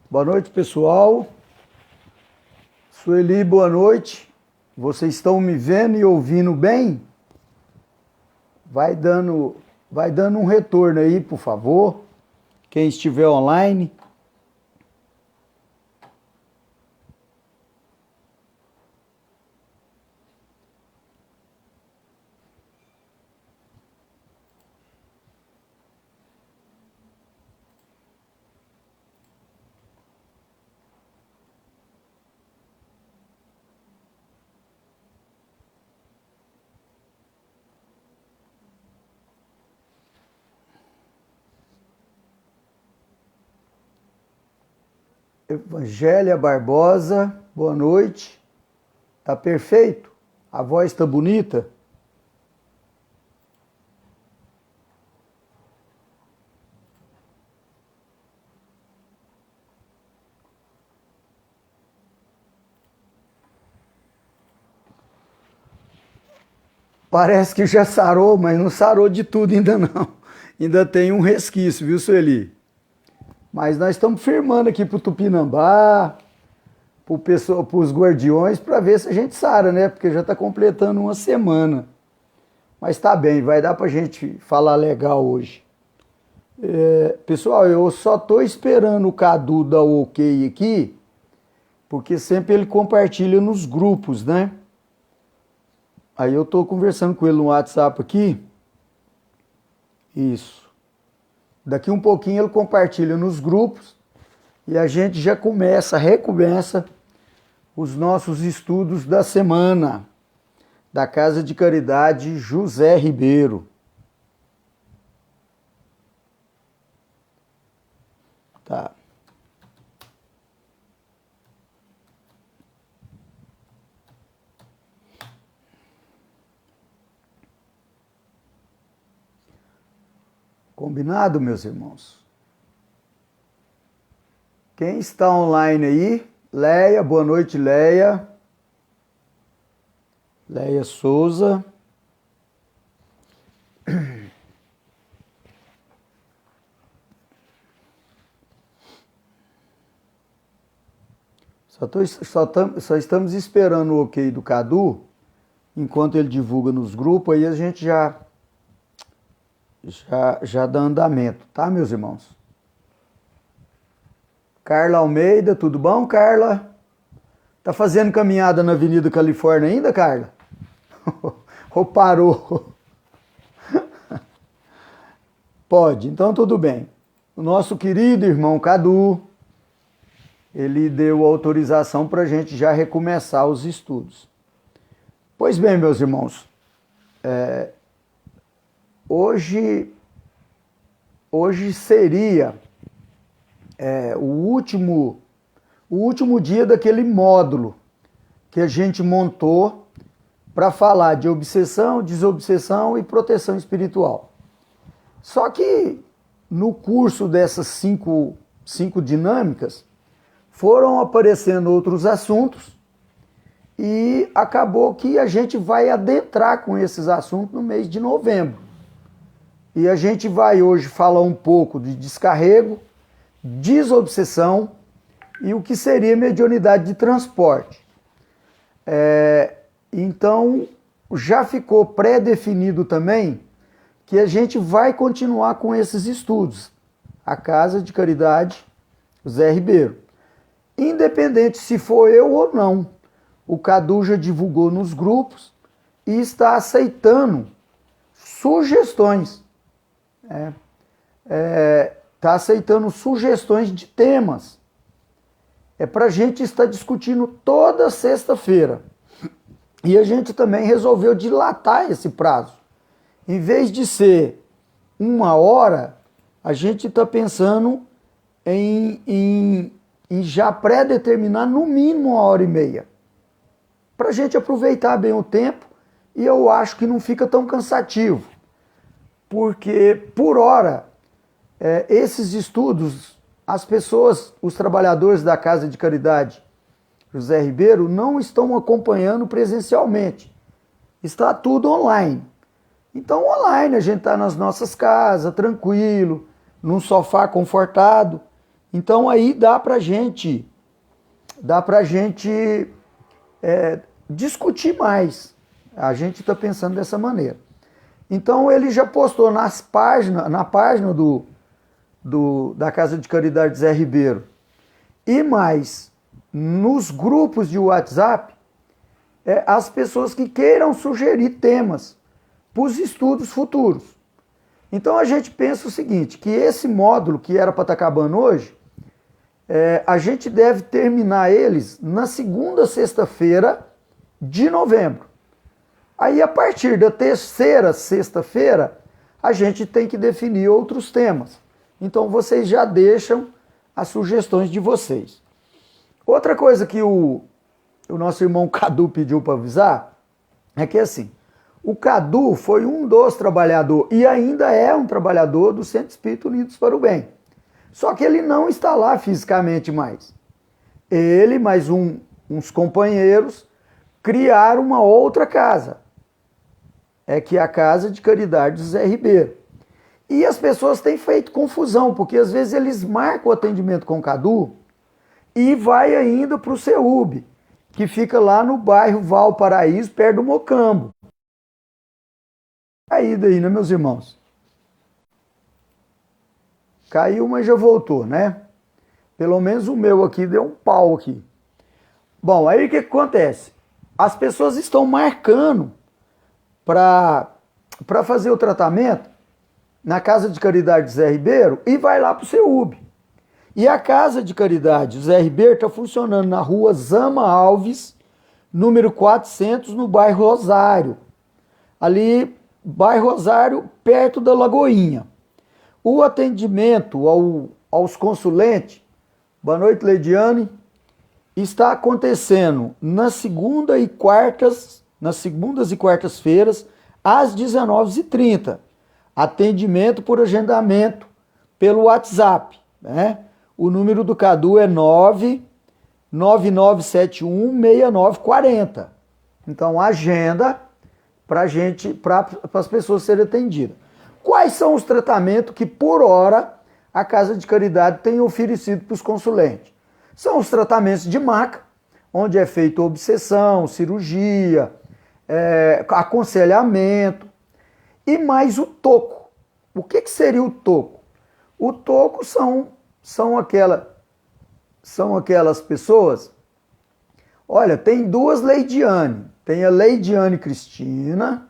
Boa noite, pessoal. Sueli, boa noite. Vocês estão me vendo e ouvindo bem? Vai dando um retorno aí, por favor. Quem estiver online. Evangelia Barbosa, boa noite. Tá perfeito? A voz tá bonita? Parece que já sarou, mas não sarou de tudo ainda não. Ainda tem um resquício, viu, Sueli? Mas nós estamos firmando aqui pro Tupinambá, pros guardiões, para ver se a gente sara, né? Porque já está completando uma semana. Mas tá bem, vai dar pra gente falar legal hoje. Pessoal, eu só tô esperando o Cadu dar o ok aqui, porque sempre ele compartilha nos grupos, né? Aí eu tô conversando com ele no WhatsApp aqui. Isso. Daqui um pouquinho ele compartilha nos grupos e a gente já recomeça os nossos estudos da semana da Casa de Caridade José Ribeiro. Tá. Combinado, meus irmãos? Quem está online aí? Leia, boa noite, Leia. Leia Souza. Só estamos esperando o ok do Cadu, enquanto ele divulga nos grupos, aí a gente já dá andamento, tá, meus irmãos? Carla Almeida, tudo bom, Carla? Tá fazendo caminhada na Avenida Califórnia ainda, Carla? Ou parou? Pode, então tudo bem. O nosso querido irmão Cadu, ele deu autorização para a gente já recomeçar os estudos. Pois bem, meus irmãos, hoje seria o último dia daquele módulo que a gente montou para falar de obsessão, desobsessão e proteção espiritual. Só que no curso dessas cinco dinâmicas foram aparecendo outros assuntos e acabou que a gente vai adentrar com esses assuntos no mês de novembro. E a gente vai hoje falar um pouco de descarrego, desobsessão e o que seria mediunidade de transporte. Então, já ficou pré-definido também que a gente vai continuar com esses estudos. A Casa de Caridade José Ribeiro. Independente se for eu ou não, o Cadu já divulgou nos grupos e está aceitando sugestões. Está aceitando sugestões de temas. É para a gente estar discutindo toda sexta-feira. E a gente também resolveu dilatar esse prazo. Em vez de ser 1 hora, a gente está pensando em já pré-determinar no mínimo 1h30. Para a gente aproveitar bem o tempo e eu acho que não fica tão cansativo. Porque, por hora, esses estudos, as pessoas, os trabalhadores da Casa de Caridade José Ribeiro não estão acompanhando presencialmente. Está tudo online. Então, online, a gente está nas nossas casas, tranquilo, num sofá confortado. Então aí dá pra gente discutir mais. A gente está pensando dessa maneira. Então ele já postou na página da Casa de Caridade Zé Ribeiro e mais nos grupos de WhatsApp as pessoas que queiram sugerir temas para os estudos futuros. Então a gente pensa o seguinte, que esse módulo que era para estar acabando hoje, a gente deve terminar eles na segunda sexta-feira de novembro. Aí a partir da terceira sexta-feira, a gente tem que definir outros temas. Então vocês já deixam as sugestões de vocês. Outra coisa que o nosso irmão Cadu pediu para avisar é que assim, o Cadu foi um dos trabalhadores e ainda é um trabalhador do Centro Espírita Unidos para o Bem. Só que ele não está lá fisicamente mais. Ele mais uns companheiros criaram uma outra casa. Que é a Casa de Caridade Zé Ribeiro. E as pessoas têm feito confusão, porque às vezes eles marcam o atendimento com o Cadu e vai ainda para o CEUB, que fica lá no bairro Valparaíso, perto do Mocambo. Caído aí, né, meus irmãos? Caiu, mas já voltou, né? Pelo menos o meu aqui deu um pau aqui. Bom, aí o que acontece? As pessoas estão marcando para fazer o tratamento na Casa de Caridade Zé Ribeiro e vai lá para o CEUB. E a Casa de Caridade Zé Ribeiro está funcionando na rua Zama Alves, número 400, no bairro Rosário. Ali, bairro Rosário, perto da Lagoinha. O atendimento aos consulentes, boa noite, Leidiane, está acontecendo nas segundas e quartas-feiras, às 19h30. Atendimento por agendamento pelo WhatsApp, né? O número do Cadu é 999716940. Então, agenda para as pessoas serem atendidas. Quais são os tratamentos que, por hora, a Casa de Caridade tem oferecido para os consulentes? São os tratamentos de maca, onde é feita obsessão, cirurgia, aconselhamento, e mais o toco. O que seria o toco? O toco são aquelas pessoas. Olha, tem duas Leidiane. Tem a Leidiane Cristina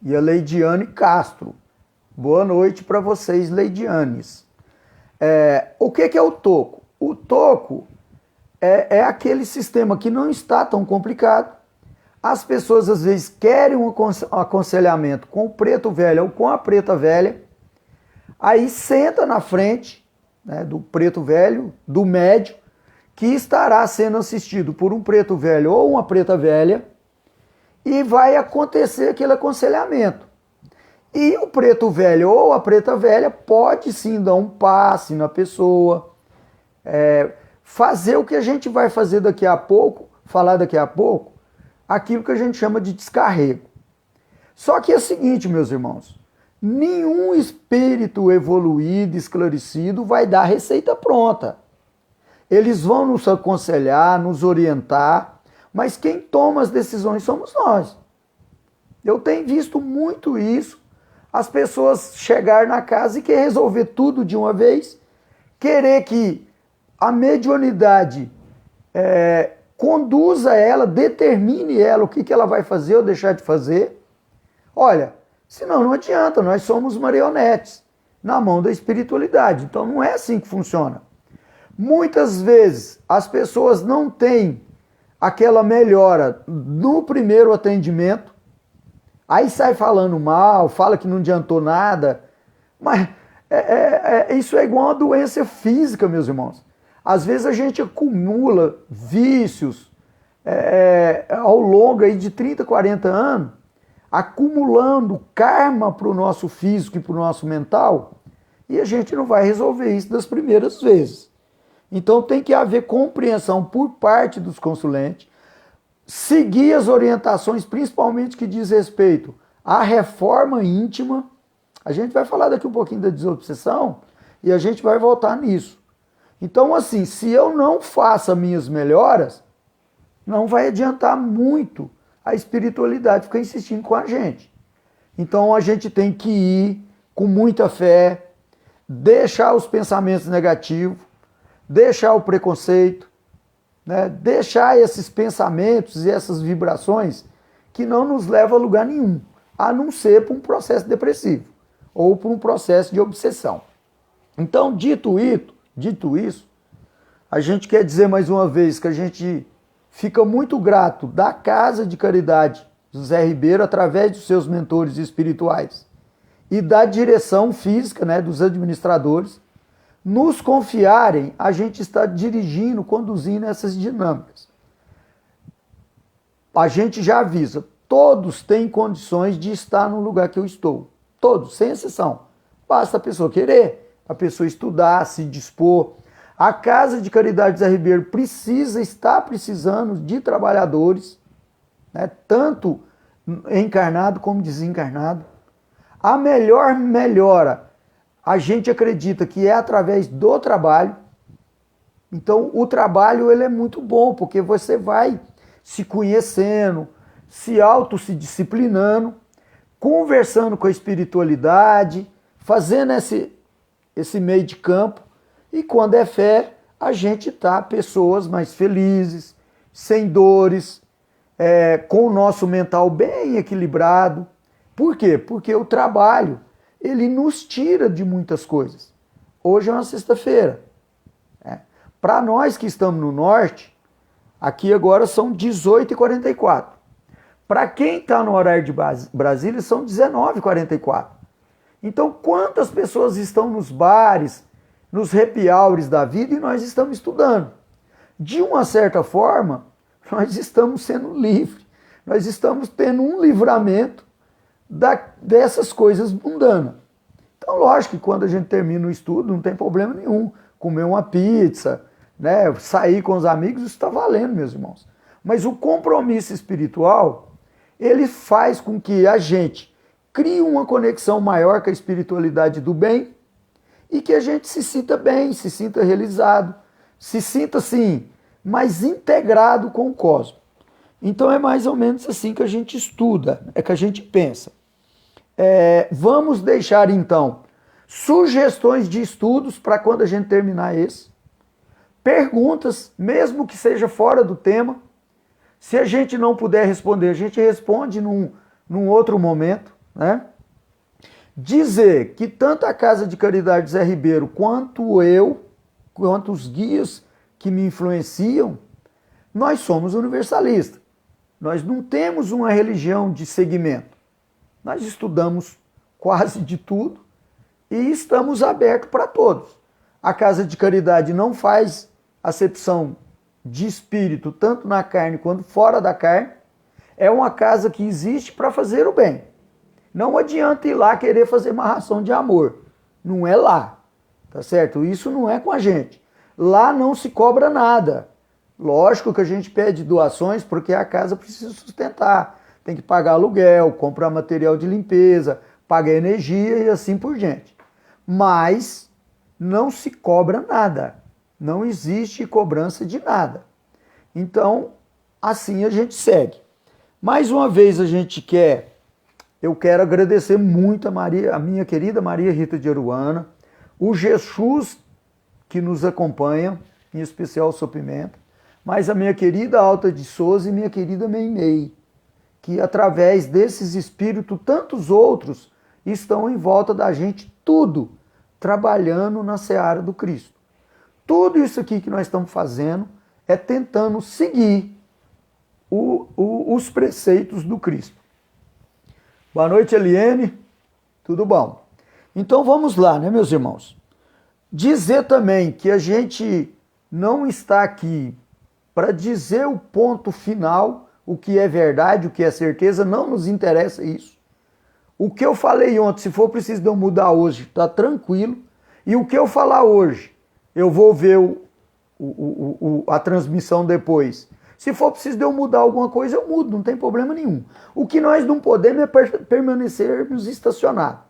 e a Leidiane Castro. Boa noite para vocês, Leidianes. O que é o toco? O toco é aquele sistema que não está tão complicado. As pessoas às vezes querem um aconselhamento com o preto velho ou com a preta velha. Aí senta na frente, né, do preto velho, do médio, que estará sendo assistido por um preto velho ou uma preta velha, e vai acontecer aquele aconselhamento. E o preto velho ou a preta velha pode sim dar um passe na pessoa, fazer o que a gente vai fazer falar daqui a pouco, aquilo que a gente chama de descarrego. Só que é o seguinte, meus irmãos, nenhum espírito evoluído, esclarecido, vai dar receita pronta. Eles vão nos aconselhar, nos orientar, mas quem toma as decisões somos nós. Eu tenho visto muito isso, as pessoas chegar na casa e querer resolver tudo de uma vez, querer que a mediunidade conduza ela, determine ela o que ela vai fazer ou deixar de fazer. Olha, senão não adianta, nós somos marionetes na mão da espiritualidade, então não é assim que funciona. Muitas vezes as pessoas não têm aquela melhora no primeiro atendimento, aí sai falando mal, fala que não adiantou nada, mas isso é igual a uma doença física, meus irmãos. Às vezes a gente acumula vícios ao longo aí de 30, 40 anos, acumulando karma para o nosso físico e para o nosso mental, e a gente não vai resolver isso das primeiras vezes. Então tem que haver compreensão por parte dos consulentes, seguir as orientações, principalmente que diz respeito à reforma íntima. A gente vai falar daqui um pouquinho da desobsessão e a gente vai voltar nisso. Então, assim, se eu não faço as minhas melhoras, não vai adiantar muito a espiritualidade ficar insistindo com a gente. Então, a gente tem que ir com muita fé, deixar os pensamentos negativos, deixar o preconceito, né? Deixar esses pensamentos e essas vibrações que não nos levam a lugar nenhum, a não ser para um processo depressivo ou para um processo de obsessão. Então, dito isso, a gente quer dizer mais uma vez que a gente fica muito grato da Casa de Caridade José Ribeiro, através dos seus mentores espirituais e da direção física, né, dos administradores, nos confiarem, a gente está dirigindo, conduzindo essas dinâmicas. A gente já avisa, todos têm condições de estar no lugar que eu estou. Todos, sem exceção. Basta a pessoa querer, a pessoa estudar, se dispor. A Casa de Caridade José Ribeiro está precisando de trabalhadores, né, tanto encarnado como desencarnado. A melhor melhora, a gente acredita que é através do trabalho. Então, o trabalho ele é muito bom, porque você vai se conhecendo, se disciplinando, conversando com a espiritualidade, fazendo esse meio de campo. E quando é fé, a gente tá pessoas mais felizes, sem dores, com o nosso mental bem equilibrado. Por quê? Porque o trabalho, ele nos tira de muitas coisas. Hoje é uma sexta-feira. Para nós que estamos no norte, aqui agora são 18h44. Para quem está no horário de Brasília, são 19h44. Então, quantas pessoas estão nos bares, nos happy hours da vida e nós estamos estudando? De uma certa forma, nós estamos sendo livres. Nós estamos tendo um livramento dessas coisas mundanas. Então, lógico que quando a gente termina o estudo, não tem problema nenhum. Comer uma pizza, né, sair com os amigos, isso está valendo, meus irmãos. Mas o compromisso espiritual, ele faz com que a gente crie uma conexão maior com a espiritualidade do bem e que a gente se sinta bem, se sinta realizado, se sinta, assim, mais integrado com o cosmos. Então é mais ou menos assim que a gente estuda, é que a gente pensa. Vamos deixar, então, sugestões de estudos para quando a gente terminar esse. Perguntas, mesmo que seja fora do tema. Se a gente não puder responder, a gente responde num outro momento, né? Dizer que tanto a Casa de Caridade Zé Ribeiro quanto eu, quanto os guias que me influenciam, nós somos universalistas. Nós não temos uma religião de segmento. Nós estudamos quase de tudo e estamos abertos para todos. A Casa de Caridade não faz acepção de espírito, tanto na carne quanto fora da carne. É uma casa que existe para fazer o bem. Não adianta ir lá querer fazer uma ração de amor. Não é lá, tá certo? Isso não é com a gente. Lá não se cobra nada. Lógico que a gente pede doações porque a casa precisa sustentar. Tem que pagar aluguel, comprar material de limpeza, pagar energia e assim por diante. Mas não se cobra nada. Não existe cobrança de nada. Então, assim a gente segue. Mais uma vez eu quero agradecer muito a minha querida Maria Rita de Aruana, o Jesus que nos acompanha, em especial o Sr. Pimenta, mas a minha querida Alta de Souza e minha querida Meimei, que através desses espíritos, tantos outros, estão em volta da gente, tudo trabalhando na seara do Cristo. Tudo isso aqui que nós estamos fazendo é tentando seguir os preceitos do Cristo. Boa noite, Eliane. Tudo bom? Então vamos lá, né, meus irmãos? Dizer também que a gente não está aqui para dizer o ponto final, o que é verdade, o que é certeza, não nos interessa isso. O que eu falei ontem, se for preciso de eu mudar hoje, está tranquilo. E o que eu falar hoje, eu vou ver a transmissão depois. Se for preciso de eu mudar alguma coisa, eu mudo, não tem problema nenhum. O que nós não podemos é permanecermos estacionados.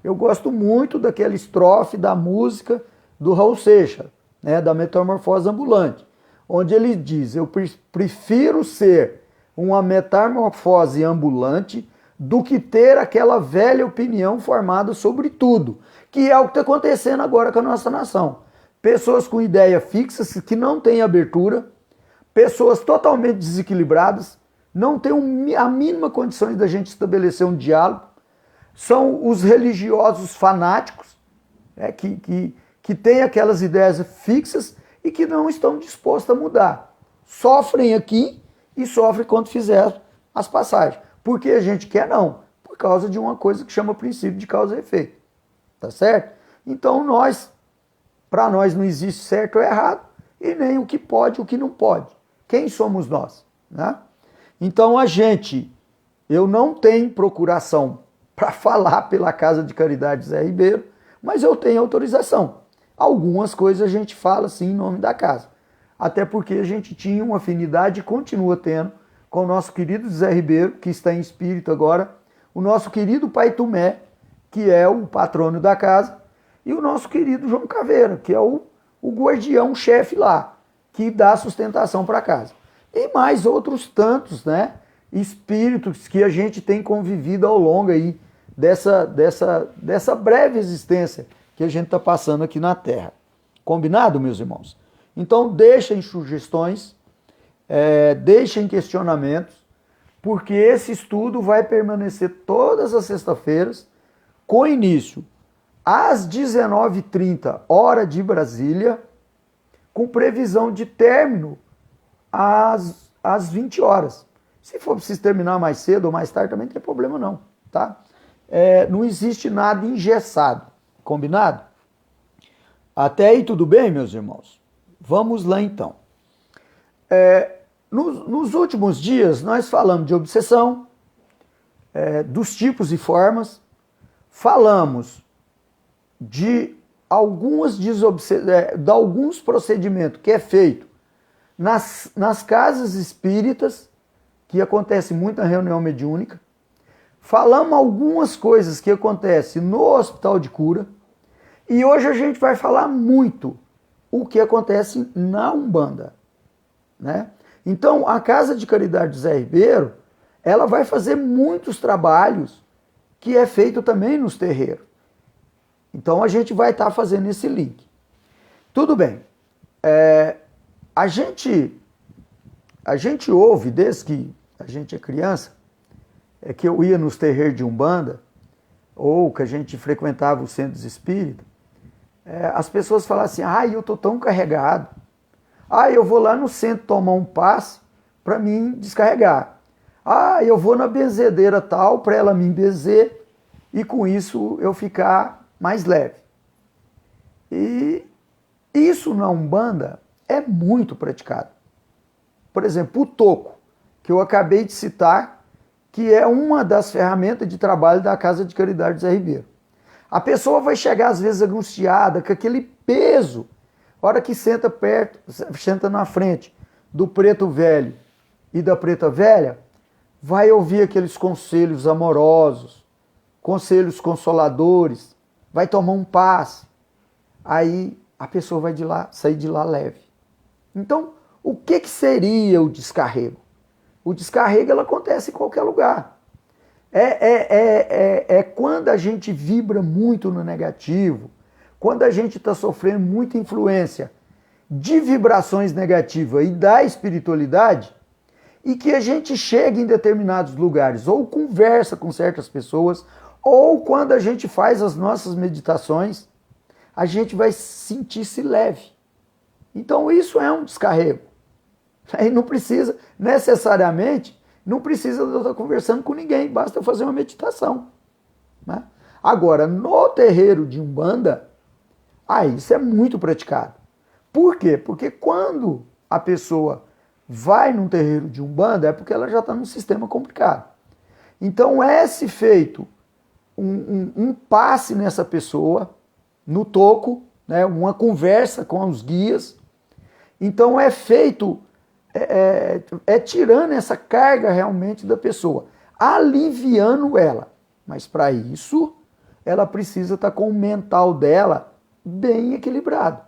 Eu gosto muito daquela estrofe da música do Raul Seixas. né, da metamorfose ambulante, onde ele diz: eu prefiro ser uma metamorfose ambulante do que ter aquela velha opinião formada sobre tudo, que é o que está acontecendo agora com a nossa nação. Pessoas com ideia fixa, que não têm abertura, pessoas totalmente desequilibradas, não têm a mínima condição da gente estabelecer um diálogo, são os religiosos fanáticos, né, que têm aquelas ideias fixas e que não estão dispostos a mudar. Sofrem aqui e sofrem quando fizer as passagens. Por que a gente quer? Não. Por causa de uma coisa que chama princípio de causa e efeito. Tá certo? Então para nós não existe certo ou errado, e nem o que pode e o que não pode. Quem somos nós? Né? Então eu não tenho procuração para falar pela Casa de Caridade Zé Ribeiro, mas eu tenho autorização. Algumas coisas a gente fala sim em nome da casa. Até porque a gente tinha uma afinidade e continua tendo com o nosso querido Zé Ribeiro, que está em espírito agora, o nosso querido Pai Tumé, que é o patrono da casa, e o nosso querido João Caveira, que é o guardião-chefe lá, que dá sustentação para a casa. E mais outros tantos, né, espíritos que a gente tem convivido ao longo aí dessa breve existência que a gente está passando aqui na Terra. Combinado, meus irmãos? Então deixem sugestões, deixem questionamentos, porque esse estudo vai permanecer todas as sextas-feiras, com início às 19h30, hora de Brasília, com previsão de término às 20 horas. Se for preciso terminar mais cedo ou mais tarde, também não tem problema não, tá? Não existe nada engessado, combinado? Até aí tudo bem, meus irmãos? Vamos lá então. Nos últimos dias nós falamos de obsessão, dos tipos e formas, falamos de alguns procedimentos que é feito nas casas espíritas, que acontece muito na reunião mediúnica. Falamos algumas coisas que acontecem no hospital de cura. E hoje a gente vai falar muito o que acontece na Umbanda, né? Então, a Casa de Caridade Zé Ribeiro, ela vai fazer muitos trabalhos que é feito também nos terreiros. Então, a gente vai estar fazendo esse link. Tudo bem. A gente ouve, desde que a gente é criança, que eu ia nos terreiros de Umbanda, ou que a gente frequentava os centros espíritas, as pessoas falavam assim: eu estou tão carregado, eu vou lá no centro tomar um passe para mim descarregar, eu vou na benzedeira tal para ela me benzer e com isso eu ficar mais leve. E isso na Umbanda é muito praticado. Por exemplo, o toco, que eu acabei de citar, que é uma das ferramentas de trabalho da Casa de Caridade Zé Ribeiro. A pessoa vai chegar às vezes angustiada, com aquele peso, a hora que senta na frente do preto velho e da preta velha, vai ouvir aqueles conselhos amorosos, conselhos consoladores, vai tomar um passe, aí a pessoa vai sair de lá leve. Então, o que seria o descarrego? O descarrego ele acontece em qualquer lugar. Quando a gente vibra muito no negativo, quando a gente está sofrendo muita influência de vibrações negativas e da espiritualidade, e que a gente chega em determinados lugares, ou conversa com certas pessoas, ou quando a gente faz as nossas meditações, a gente vai sentir-se leve. Então isso é um descarrego. Aí não precisa, necessariamente, não precisa de eu estar conversando com ninguém, basta eu fazer uma meditação, né? Agora, no terreiro de Umbanda, isso é muito praticado. Por quê? Porque quando a pessoa vai num terreiro de Umbanda, é porque ela já está num sistema complicado. Então, se feito um passe nessa pessoa, no toco, né, uma conversa com os guias, então é feito... tirando essa carga realmente da pessoa, aliviando ela. Mas para isso, ela precisa estar com o mental dela bem equilibrado.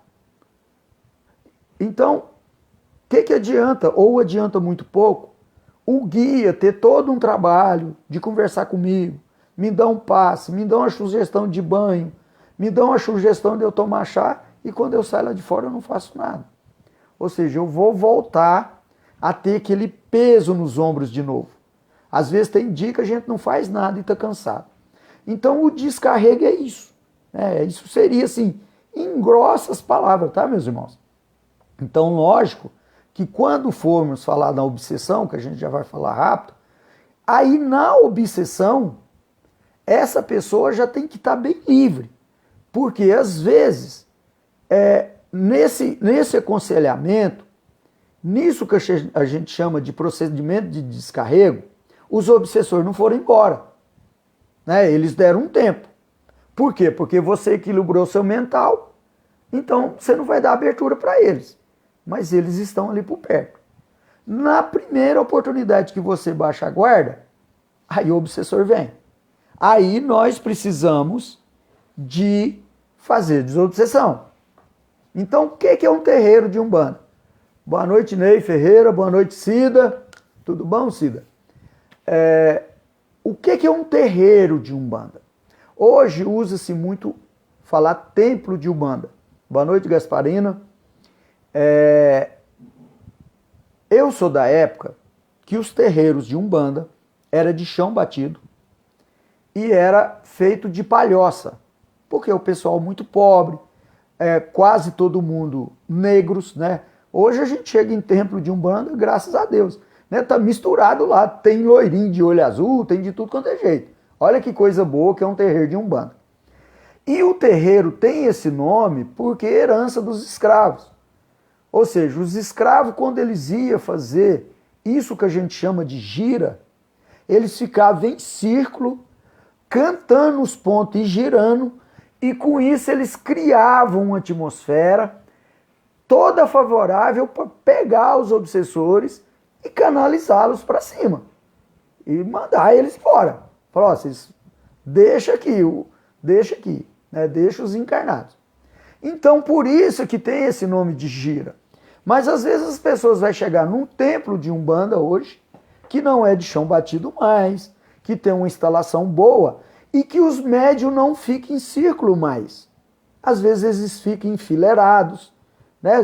Então, o que adianta, ou adianta muito pouco, o guia ter todo um trabalho de conversar comigo, me dar um passe, me dar uma sugestão de banho, me dá uma sugestão de eu tomar chá, e quando eu saio lá de fora eu não faço nada. Ou seja, eu vou voltar a ter aquele peso nos ombros de novo. Às vezes tem dia que a gente não faz nada e está cansado. Então o descarrego é isso. Isso seria assim, em grossas palavras, tá, meus irmãos? Então, lógico que quando formos falar da obsessão, que a gente já vai falar rápido, aí na obsessão, essa pessoa já tem que estar bem livre. Porque às vezes, nesse aconselhamento, nisso que a gente chama de procedimento de descarrego, os obsessores não foram embora. Eles deram um tempo. Por quê? Porque você equilibrou seu mental, então você não vai dar abertura para eles. Mas eles estão ali por perto. Na primeira oportunidade que você baixa a guarda, aí o obsessor vem. Aí nós precisamos de fazer desobsessão. Então, o que é um terreiro de Umbanda? Boa noite, Ney Ferreira. Boa noite, Cida. Tudo bom, Cida? O que é um terreiro de Umbanda? Hoje usa-se muito falar templo de Umbanda. Boa noite, Gasparina. Eu sou da época que os terreiros de Umbanda era de chão batido e era feito de palhoça, porque o pessoal muito pobre, quase todo mundo negros, né? Hoje a gente chega em templo de Umbanda, graças a Deus, né? Tá misturado lá, tem loirinho de olho azul, tem de tudo quanto é jeito. Olha que coisa boa que é um terreiro de Umbanda. E o terreiro tem esse nome porque é herança dos escravos. Ou seja, os escravos, quando eles iam fazer isso que a gente chama de gira, eles ficavam em círculo, cantando os pontos e girando, e com isso eles criavam uma atmosfera toda favorável para pegar os obsessores e canalizá-los para cima. E mandar eles embora. Falar, vocês deixa aqui, né? Deixa os encarnados. Então, por isso que tem esse nome de gira. Mas às vezes as pessoas vão chegar num templo de Umbanda hoje, que não é de chão batido mais, que tem uma instalação boa, e que os médios não fiquem em círculo mais. Às vezes eles ficam enfileirados, né?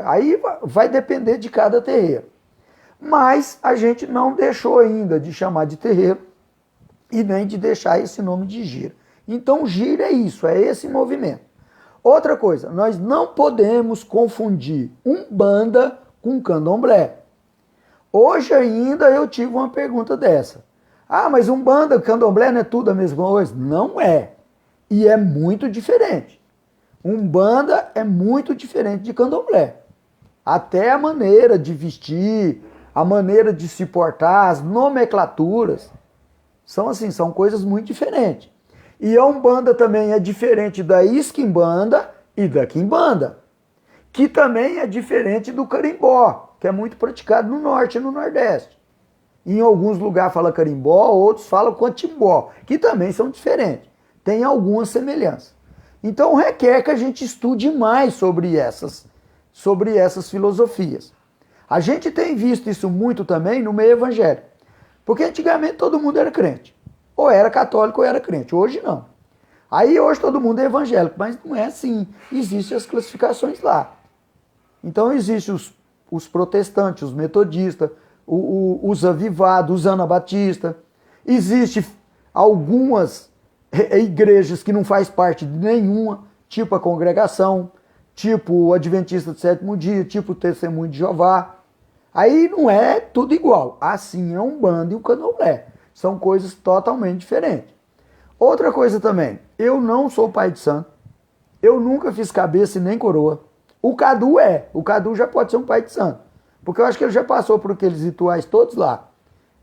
Aí vai depender de cada terreiro. Mas a gente não deixou ainda de chamar de terreiro e nem de deixar esse nome de gira. Então gira é isso, é esse movimento. Outra coisa, nós não podemos confundir Umbanda com Candomblé. Hoje ainda eu tive uma pergunta dessa. Ah, mas Umbanda, Candomblé não é tudo a mesma coisa? Não é. E é muito diferente. Umbanda é muito diferente de Candomblé. Até a maneira de vestir, a maneira de se portar, as nomenclaturas, são coisas muito diferentes. E a Umbanda também é diferente da Esquimbanda e da Quimbanda, que também é diferente do carimbó, que é muito praticado no norte e no nordeste. Em alguns lugares fala carimbó, outros falam quantimbó, que também são diferentes. Tem algumas semelhanças. Então requer que a gente estude mais sobre essas filosofias. A gente tem visto isso muito também no meio evangélico. Porque antigamente todo mundo era crente. Ou era católico ou era crente. Hoje não. Aí hoje todo mundo é evangélico, mas não é assim. Existem as classificações lá. Então existem os protestantes, os metodistas, os avivados, os anabatistas. Existem algumas igrejas que não faz parte de nenhuma, tipo a congregação, tipo o Adventista do Sétimo Dia, tipo o Testemunho de Jeová. Aí não é tudo igual. Assim é um Umbanda e o Candomblé. São coisas totalmente diferentes. Outra coisa também, eu não sou pai de santo, eu nunca fiz cabeça e nem coroa. O Cadu o Cadu já pode ser um pai de santo, porque eu acho que ele já passou por aqueles rituais todos lá.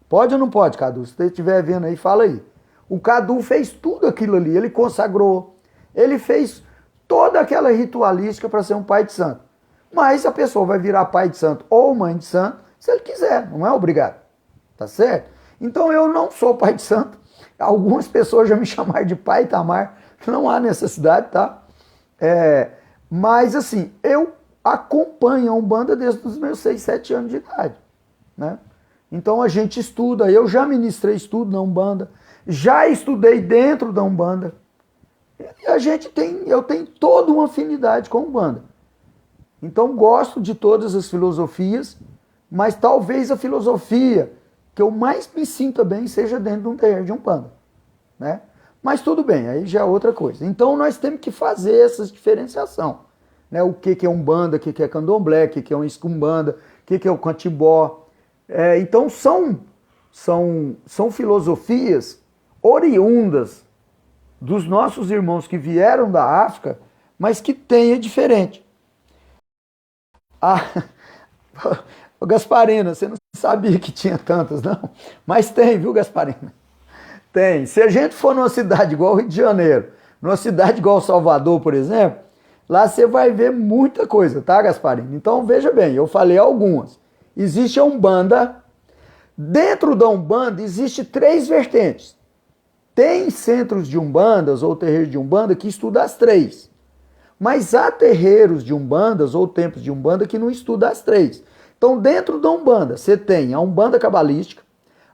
Pode ou não pode, Cadu? Se você estiver vendo aí, fala aí. O Cadu fez tudo aquilo ali, ele consagrou, ele fez toda aquela ritualística para ser um pai de santo. Mas a pessoa vai virar pai de santo ou mãe de santo se ele quiser, não é obrigado. Tá certo? Então eu não sou pai de santo. Algumas pessoas já me chamaram de pai Itamar. Não há necessidade, tá? Mas assim, eu acompanho a Umbanda desde os meus 6, 7 anos de idade, né? Então a gente estuda, eu já ministrei estudo na Umbanda, já estudei dentro da Umbanda, e eu tenho toda uma afinidade com a Umbanda. Então gosto de todas as filosofias, mas talvez a filosofia que eu mais me sinta bem seja dentro de um terreiro de Umbanda, né? Mas tudo bem, aí já é outra coisa. Então nós temos que fazer essa diferenciação, né? O que é Umbanda, o que é Candomblé, o que é um Escumbanda, o que é o Cantibó. Então são filosofias oriundas dos nossos irmãos que vieram da África, mas que têm diferente. Gasparina, você não sabia que tinha tantas, não? Mas tem, viu, Gasparina? Tem. Se a gente for numa cidade igual o Rio de Janeiro, numa cidade igual Salvador, por exemplo, lá você vai ver muita coisa, tá, Gasparina? Então veja bem, eu falei algumas. Existe a Umbanda. Dentro da Umbanda existe 3 vertentes. Tem centros de Umbandas ou terreiros de Umbanda que estudam as 3. Mas há terreiros de Umbandas ou templos de Umbanda que não estudam as 3. Então, dentro da Umbanda, você tem a Umbanda cabalística,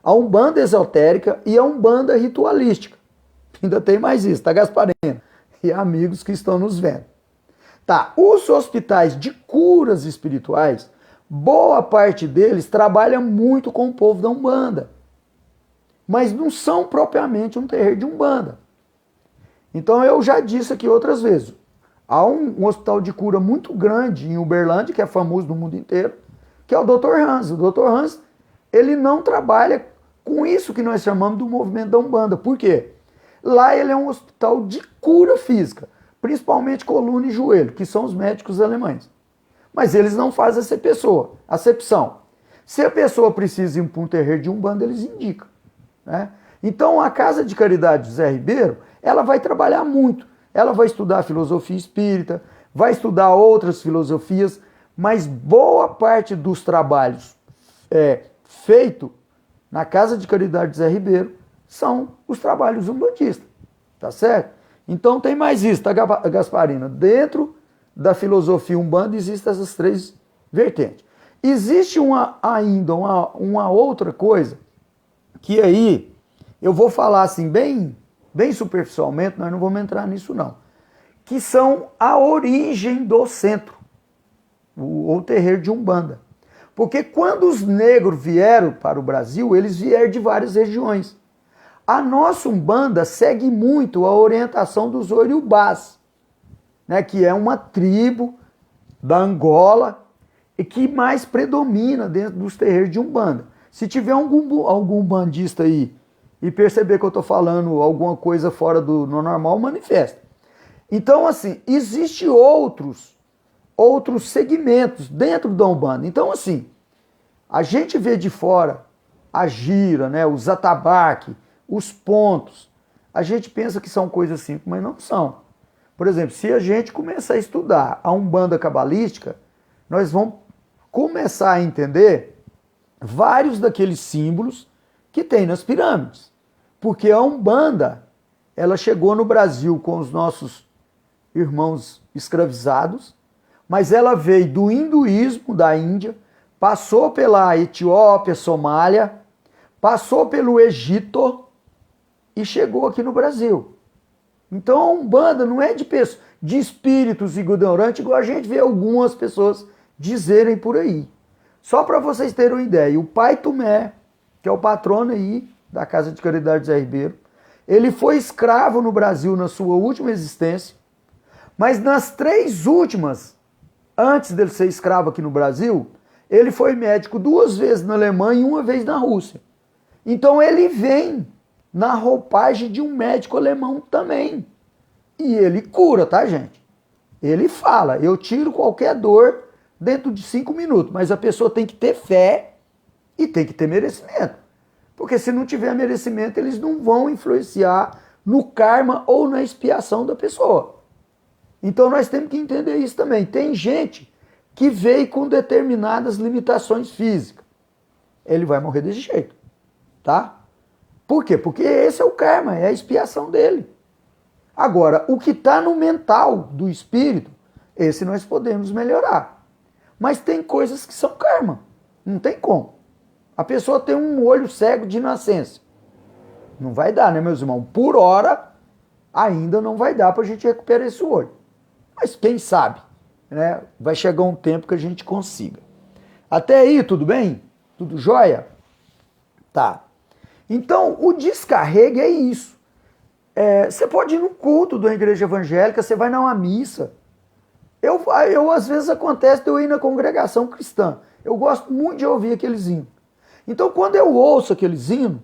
a Umbanda esotérica e a Umbanda ritualística. Ainda tem mais isso, tá, Gasparina? E amigos que estão nos vendo. Tá, os hospitais de curas espirituais, boa parte deles trabalha muito com o povo da Umbanda. Mas não são propriamente um terreiro de Umbanda. Então eu já disse aqui outras vezes. Há um hospital de cura muito grande em Uberlândia, que é famoso no mundo inteiro, que é o Dr. Hans. O Dr. Hans, ele não trabalha com isso que nós chamamos do movimento da Umbanda. Por quê? Lá ele é um hospital de cura física, principalmente coluna e joelho, que são os médicos alemães. Mas eles não fazem acepção. Se a pessoa precisa ir para um terreiro de Umbanda, eles indicam, né? Então a Casa de Caridade José Ribeiro, ela vai trabalhar muito. Ela vai estudar filosofia espírita, vai estudar outras filosofias, mas boa parte dos trabalhos feitos na Casa de Caridade José Ribeiro são os trabalhos umbandistas, tá certo? Então tem mais isso, tá, Gasparina? Dentro da filosofia Umbanda existem essas 3 vertentes. Existe ainda uma outra coisa, que aí eu vou falar assim bem superficialmente, nós não vamos entrar nisso não, que são a origem do centro, ou terreiro de Umbanda. Porque quando os negros vieram para o Brasil, eles vieram de várias regiões. A nossa Umbanda segue muito a orientação dos Oriubás, né, que é uma tribo da Angola e que mais predomina dentro dos terreiros de Umbanda. Se tiver algum bandista aí e perceber que eu estou falando alguma coisa fora do normal, manifesta. Então, assim, existem outros segmentos dentro da Umbanda. Então, assim, a gente vê de fora a gira, né, os atabaques, os pontos. A gente pensa que são coisas simples, mas não são. Por exemplo, se a gente começar a estudar a Umbanda cabalística, nós vamos começar a entender vários daqueles símbolos que tem nas pirâmides. Porque a Umbanda, ela chegou no Brasil com os nossos irmãos escravizados, mas ela veio do hinduísmo da Índia, passou pela Etiópia, Somália, passou pelo Egito e chegou aqui no Brasil. Então a Umbanda não é de espíritos ignorantes, igual a gente vê algumas pessoas dizerem por aí. Só para vocês terem uma ideia, o Pai Tumé, que é o patrono aí da Casa de Caridade José Ribeiro, ele foi escravo no Brasil na sua última existência, mas nas 3 últimas, antes dele ser escravo aqui no Brasil, ele foi médico 2 vezes na Alemanha e 1 vez na Rússia. Então ele vem na roupagem de um médico alemão também. E ele cura, tá, gente? Ele fala, eu tiro qualquer dor dentro de 5 minutos, mas a pessoa tem que ter fé e tem que ter merecimento. Porque se não tiver merecimento, eles não vão influenciar no karma ou na expiação da pessoa. Então nós temos que entender isso também. Tem gente que veio com determinadas limitações físicas. Ele vai morrer desse jeito, tá? Por quê? Porque esse é o karma, é a expiação dele. Agora, o que está no mental do espírito, esse nós podemos melhorar. Mas tem coisas que são karma. Não tem como. A pessoa tem um olho cego de nascença. Não vai dar, né, meus irmãos? Por hora, ainda não vai dar para a gente recuperar esse olho. Mas quem sabe, né? Vai chegar um tempo que a gente consiga. Até aí, tudo bem? Tudo jóia? Tá. Então, o descarrego é isso. Você pode ir no culto da igreja evangélica, você vai numa missa. Eu às vezes acontece de eu ir na congregação cristã. Eu gosto muito de ouvir aqueles hinos. Então, quando eu ouço aqueles hinos,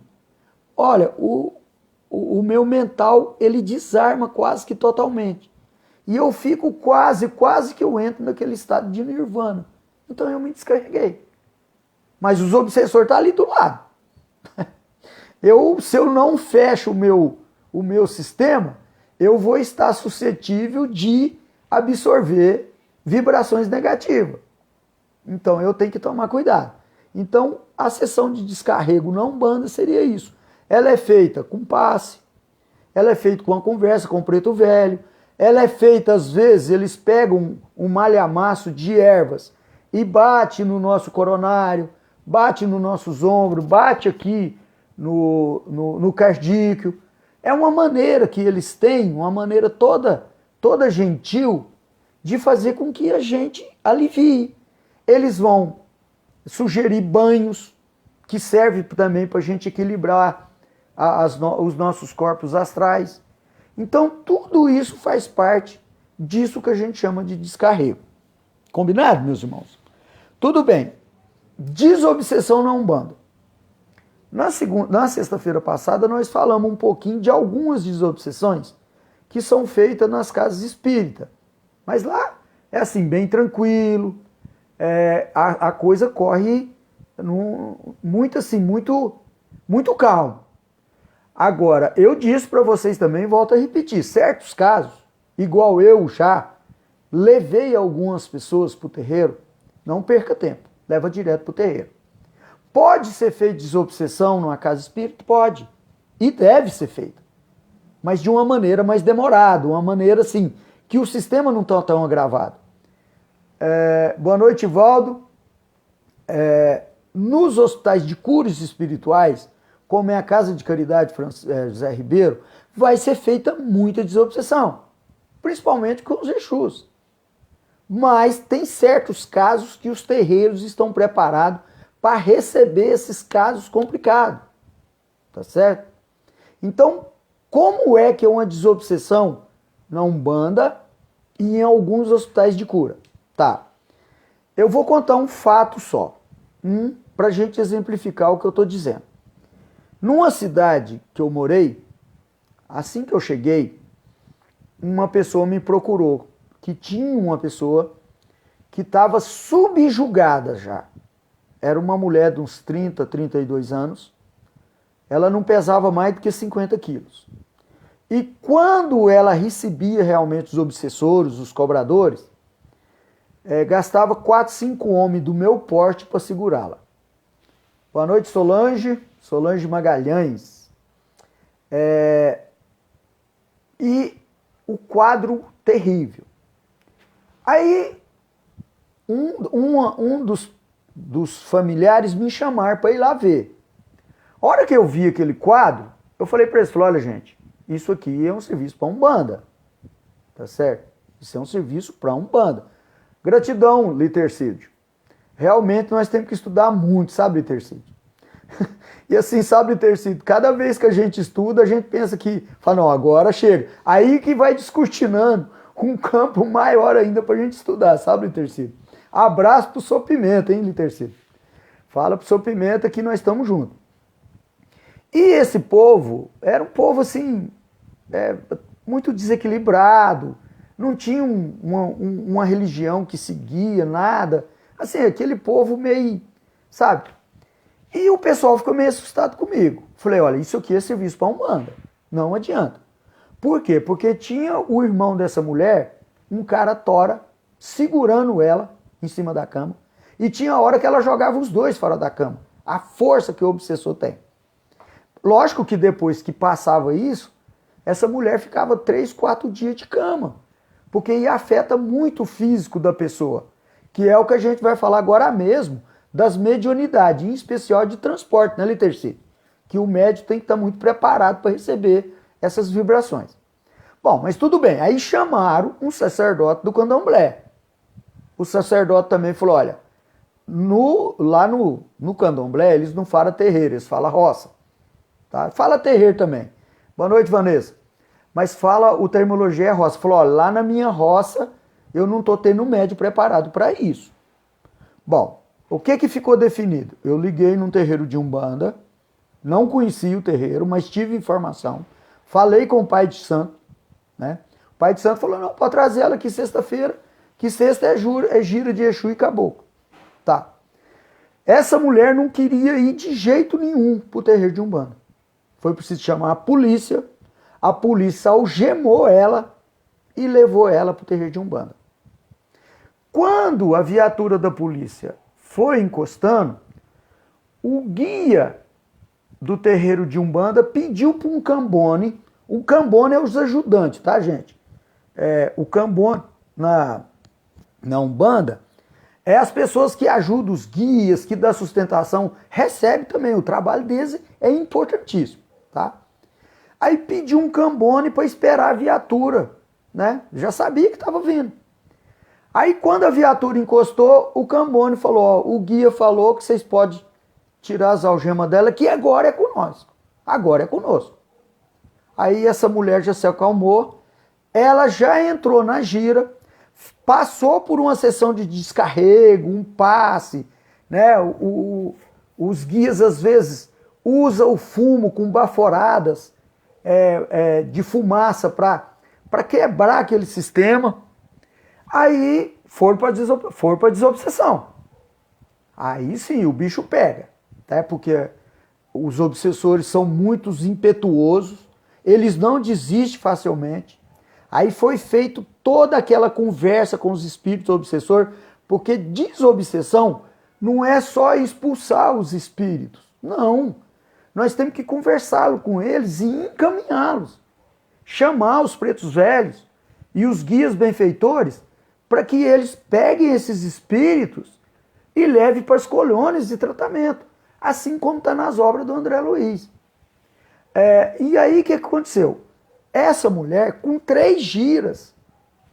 olha, o meu mental, ele desarma quase que totalmente. E eu fico quase que eu entro naquele estado de nirvana. Então eu me descarreguei. Mas os obsessores estão ali do lado. Se eu não fecho o meu sistema, eu vou estar suscetível de absorver vibrações negativas. Então eu tenho que tomar cuidado. Então a sessão de descarrego na Umbanda seria isso. Ela é feita com passe, ela é feita com uma conversa com o preto velho, ela é feita, às vezes, eles pegam um malhamaço de ervas e bate no nosso coronário, bate nos nossos ombros, bate aqui no cardíaco. É uma maneira que eles têm, uma maneira toda gentil de fazer com que a gente alivie. Eles vão sugerir banhos, que servem também para a gente equilibrar os nossos corpos astrais. Então, tudo isso faz parte disso que a gente chama de descarrego. Combinado, meus irmãos? Tudo bem. Desobsessão na Umbanda. Na sexta-feira passada, nós falamos um pouquinho de algumas desobsessões que são feitas nas casas espíritas. Mas lá é assim, bem tranquilo, a coisa corre muito calmo. Agora, eu disse para vocês também, volto a repetir, certos casos, igual eu já levei algumas pessoas para o terreiro, não perca tempo, leva direto para o terreiro. Pode ser feita desobsessão numa casa espírita? Pode. E deve ser feita. Mas de uma maneira mais demorada, uma maneira assim, que o sistema não está tão agravado. Boa noite, Valdo. Nos hospitais de curas espirituais, como é a Casa de Caridade José Ribeiro, vai ser feita muita desobsessão, principalmente com os Exus. Mas tem certos casos que os terreiros estão preparados para receber esses casos complicados, tá certo? Então, como é que é uma desobsessão na Umbanda e em alguns hospitais de cura? Tá, eu vou contar um fato só, para a gente exemplificar o que eu estou dizendo. Numa cidade que eu morei, assim que eu cheguei, uma pessoa me procurou, que tinha uma pessoa que estava subjugada já. Era uma mulher de uns 30, 32 anos. Ela não pesava mais do que 50 quilos. E quando ela recebia realmente os obsessores, os cobradores, gastava 4, 5 homens do meu porte para segurá-la. Boa noite, Solange Magalhães. E o quadro terrível. Aí, um dos familiares me chamaram para ir lá ver. A hora que eu vi aquele quadro, eu falei para eles, olha gente, isso aqui é um serviço para Umbanda, tá certo? Isso é um serviço para Umbanda. Gratidão, Litercídio. Realmente nós temos que estudar muito, sabe, Litercídio? E assim, sabe, Litercídio, cada vez que a gente estuda, a gente pensa que, fala, não, agora chega. Aí que vai descortinando um campo maior ainda para a gente estudar, sabe, Litercídio? Abraço pro Sr. Pimenta, hein, Litercídio? Fala pro Sr. Pimenta que nós estamos juntos. E esse povo, era um povo assim, muito desequilibrado, não tinha uma religião que seguia, nada. Assim, aquele povo meio, sabe? E o pessoal ficou meio assustado comigo. Falei, olha, isso aqui é serviço para Umbanda, não adianta. Por quê? Porque tinha o irmão dessa mulher, um cara tora, segurando ela em cima da cama, e tinha a hora que ela jogava os dois fora da cama. A força que o obsessor tem. Lógico que depois que passava isso, essa mulher ficava 3, 4 dias de cama, porque aí afeta muito o físico da pessoa. que é o que a gente vai falar agora mesmo, das mediunidades, em especial de transporte, né, Literci? Que o médium tem que estar muito preparado para receber essas vibrações. Bom, mas tudo bem, aí chamaram um sacerdote do candomblé. O sacerdote também falou, olha, lá no candomblé eles não falam terreiro, eles falam roça. Tá? Fala terreiro também. Boa noite, Vanessa. Mas o terminologia é roça. Falou, olha, lá na minha roça eu não estou tendo médium preparado para isso. Bom, o que ficou definido? Eu liguei num terreiro de Umbanda, não conhecia o terreiro, mas tive informação. Falei com o pai de santo, né? O pai de santo falou, não, pode trazer ela aqui sexta-feira, que sexta é gira de Exu e Caboclo. Tá. Essa mulher não queria ir de jeito nenhum pro terreiro de Umbanda. Foi preciso chamar a polícia algemou ela e levou ela pro terreiro de Umbanda. Quando a viatura da polícia foi encostando, o guia do terreiro de Umbanda pediu para um cambone. O cambone é os ajudantes, tá, gente? O cambone na Umbanda é as pessoas que ajudam os guias, que dão sustentação, recebe também. O trabalho deles é importantíssimo, tá? Aí pediu um cambone para esperar a viatura, né? Já sabia que estava vindo. Aí quando a viatura encostou, o cambone falou, ó, o guia falou que vocês podem tirar as algemas dela, que agora é conosco. Agora é conosco. Aí essa mulher já se acalmou, ela já entrou na gira, passou por uma sessão de descarrego, um passe, né? Os guias às vezes usam o fumo com baforadas de fumaça para quebrar aquele sistema. Aí foram para desobsessão. Aí sim, o bicho pega, tá? Porque os obsessores são muito impetuosos, eles não desistem facilmente. Aí foi feito toda aquela conversa com os espíritos obsessores, porque desobsessão não é só expulsar os espíritos, não. Nós temos que conversar com eles e encaminhá-los. Chamar os pretos velhos e os guias benfeitores para que eles peguem esses espíritos e levem para as colônias de tratamento, assim como está nas obras do André Luiz. E aí o que aconteceu? Essa mulher, com 3 giras,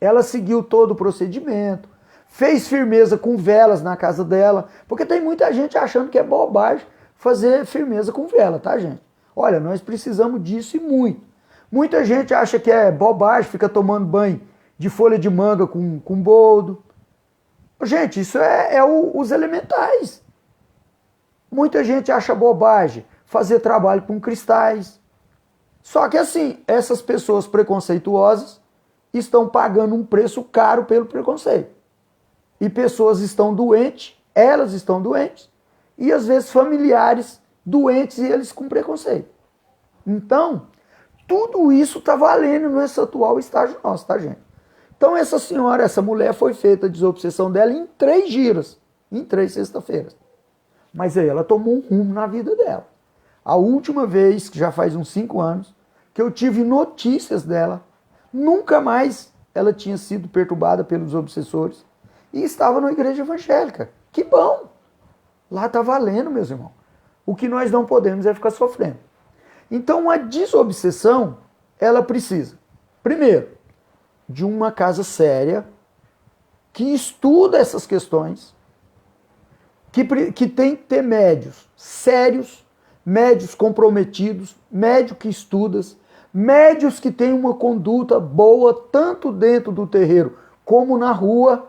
ela seguiu todo o procedimento, fez firmeza com velas na casa dela, porque tem muita gente achando que é bobagem fazer firmeza com vela, tá, gente? Olha, nós precisamos disso e muito. Muita gente acha que é bobagem, fica tomando banho de folha de manga com boldo. Gente, isso os elementais. Muita gente acha bobagem fazer trabalho com cristais. Só que assim, essas pessoas preconceituosas estão pagando um preço caro pelo preconceito. E pessoas estão doentes, elas estão doentes, e às vezes familiares doentes e eles com preconceito. Então, tudo isso está valendo nesse atual estágio nosso, tá, gente? Então essa senhora, essa mulher foi feita a desobsessão dela em 3 giras, em 3 sexta-feiras. Mas aí ela tomou um rumo na vida dela. A última vez, que já faz uns 5 anos, que eu tive notícias dela, nunca mais ela tinha sido perturbada pelos obsessores e estava na igreja evangélica. Que bom! Lá está valendo, meus irmãos. O que nós não podemos é ficar sofrendo. Então a desobsessão, ela precisa, primeiro, de uma casa séria, que estuda essas questões, que tem que ter médios sérios, médios comprometidos, médios que estudam, médios que têm uma conduta boa, tanto dentro do terreiro como na rua.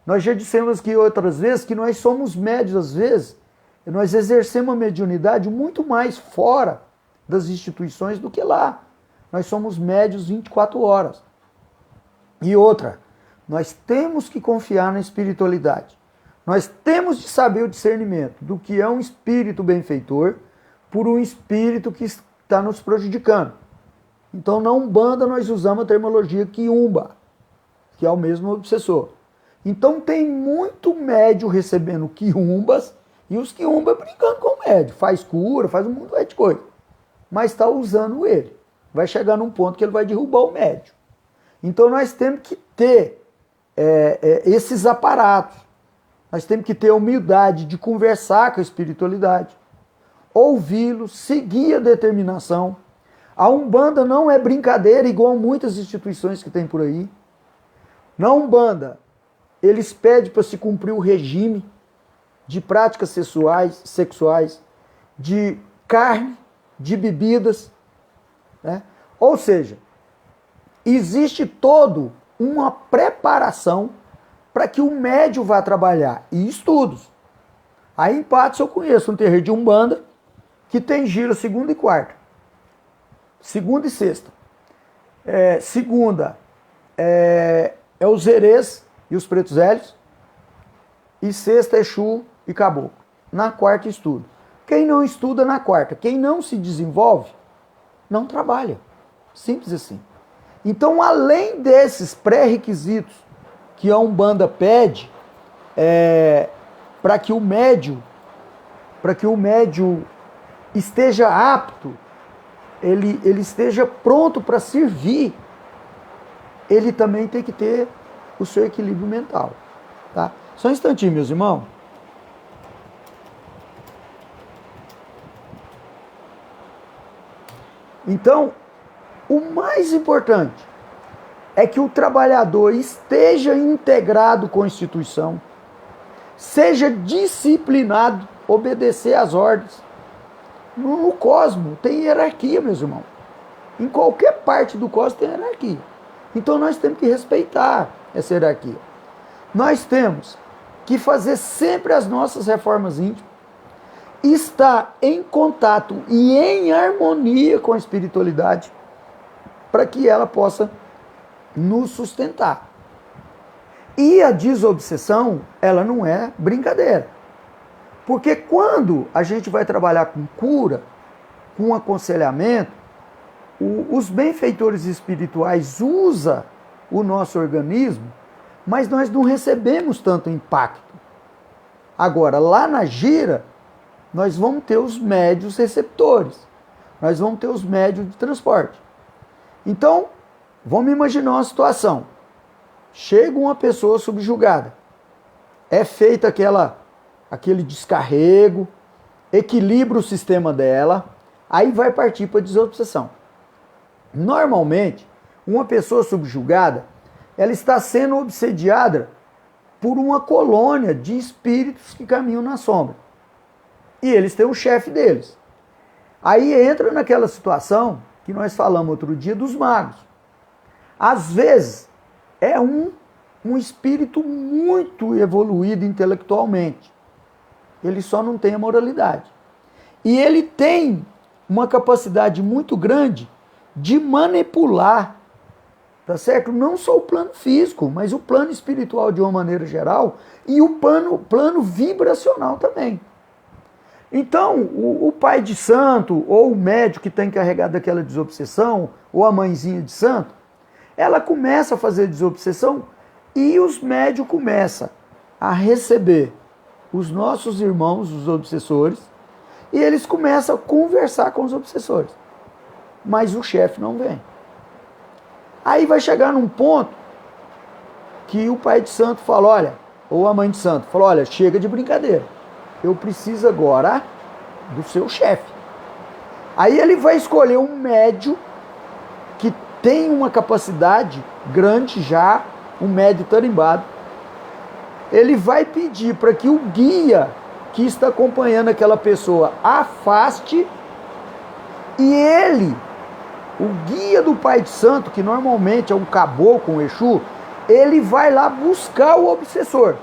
Nós já dissemos aqui outras vezes que nós somos médios, às vezes, nós exercemos a mediunidade muito mais fora das instituições do que lá. Nós somos médios 24 horas. E outra, nós temos que confiar na espiritualidade. Nós temos de saber o discernimento do que é um espírito benfeitor por um espírito que está nos prejudicando. Então, na Umbanda, nós usamos a terminologia quiumba, que é o mesmo obsessor. Então, tem muito médio recebendo quiumbas e os quiumbas brincando com o médio. Faz cura, faz um monte de coisa. Mas está usando ele. Vai chegar num ponto que ele vai derrubar o médio. Então, nós temos que ter esses aparatos. Nós temos que ter a humildade de conversar com a espiritualidade, ouvi-lo, seguir a determinação. A Umbanda não é brincadeira igual muitas instituições que tem por aí. Na Umbanda, eles pedem para se cumprir o regime de práticas sexuais, de carne, de bebidas, né? Ou seja, existe toda uma preparação para que o médium vá trabalhar, e estudos. Aí em Patos eu conheço um terreiro de Umbanda que tem giro segunda e quarta, segunda e sexta. Segunda é os Herês e os Pretos Velhos, e sexta é Exu e Caboclo. Na quarta estudo. Quem não estuda na quarta, quem não se desenvolve, não trabalha. Simples assim. Então, além desses pré-requisitos que a Umbanda pede para que o médium esteja apto, ele esteja pronto para servir, ele também tem que ter o seu equilíbrio mental. Tá? Só um instantinho, meus irmãos. Então, o mais importante é que o trabalhador esteja integrado com a instituição, seja disciplinado, obedecer às ordens. No cosmos tem hierarquia, meus irmãos. Em qualquer parte do cosmos tem hierarquia. Então nós temos que respeitar essa hierarquia. Nós temos que fazer sempre as nossas reformas íntimas, estar em contato e em harmonia com a espiritualidade, para que ela possa nos sustentar. E a desobsessão, ela não é brincadeira. Porque quando a gente vai trabalhar com cura, com aconselhamento, os benfeitores espirituais usam o nosso organismo, mas nós não recebemos tanto impacto. Agora, lá na gira, nós vamos ter os médios receptores, nós vamos ter os médios de transporte. Então, vamos imaginar uma situação. Chega uma pessoa subjugada, é feito aquele descarrego, equilibra o sistema dela, aí vai partir para a desobsessão. Normalmente, uma pessoa subjugada, ela está sendo obsediada por uma colônia de espíritos que caminham na sombra. E eles têm um chefe deles. Aí entra naquela situação que nós falamos outro dia dos magos. Às vezes, é um espírito muito evoluído intelectualmente. Ele só não tem a moralidade. E ele tem uma capacidade muito grande de manipular, tá certo? Não só o plano físico, mas o plano espiritual de uma maneira geral e o plano vibracional também. Então, o pai de santo, ou o médico que está encarregado daquela desobsessão, ou a mãezinha de santo, ela começa a fazer desobsessão e os médios começam a receber os nossos irmãos, os obsessores, e eles começam a conversar com os obsessores. Mas o chefe não vem. Aí vai chegar num ponto que o pai de santo fala, olha, ou a mãe de santo fala, olha, chega de brincadeira. Eu preciso agora do seu chefe. Aí ele vai escolher um médium que tem uma capacidade grande já, um médium tarimbado. Ele vai pedir para que o guia que está acompanhando aquela pessoa afaste e ele, o guia do pai de santo, que normalmente é um caboclo, um Exu, ele vai lá buscar o obsessor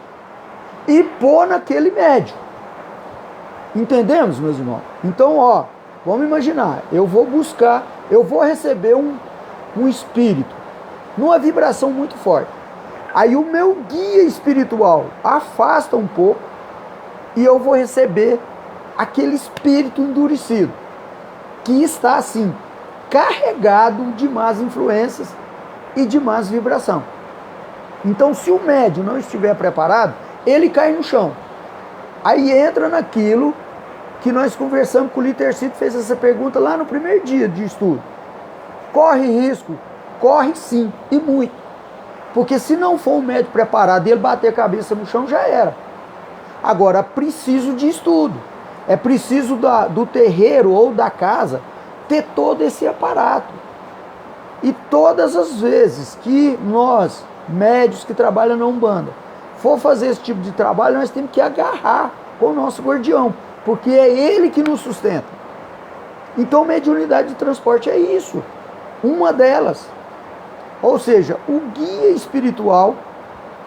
e pôr naquele médium. Entendemos, meus irmãos? Então, vamos imaginar, eu vou receber um espírito numa vibração muito forte. Aí o meu guia espiritual afasta um pouco e eu vou receber aquele espírito endurecido, que está assim, carregado de más influências e de más vibração. Então, se o médium não estiver preparado, ele cai no chão. Aí entra naquilo que nós conversamos com o Litercito, fez essa pergunta lá no primeiro dia de estudo. Corre risco? Corre sim, e muito. Porque se não for um médium preparado e ele bater a cabeça no chão, já era. Agora, preciso de estudo. É preciso do terreiro ou da casa ter todo esse aparato. E todas as vezes que nós, médios que trabalham na Umbanda, for fazer esse tipo de trabalho, nós temos que agarrar com o nosso guardião, porque é ele que nos sustenta. Então, mediunidade de transporte é isso, uma delas. Ou seja, o guia espiritual,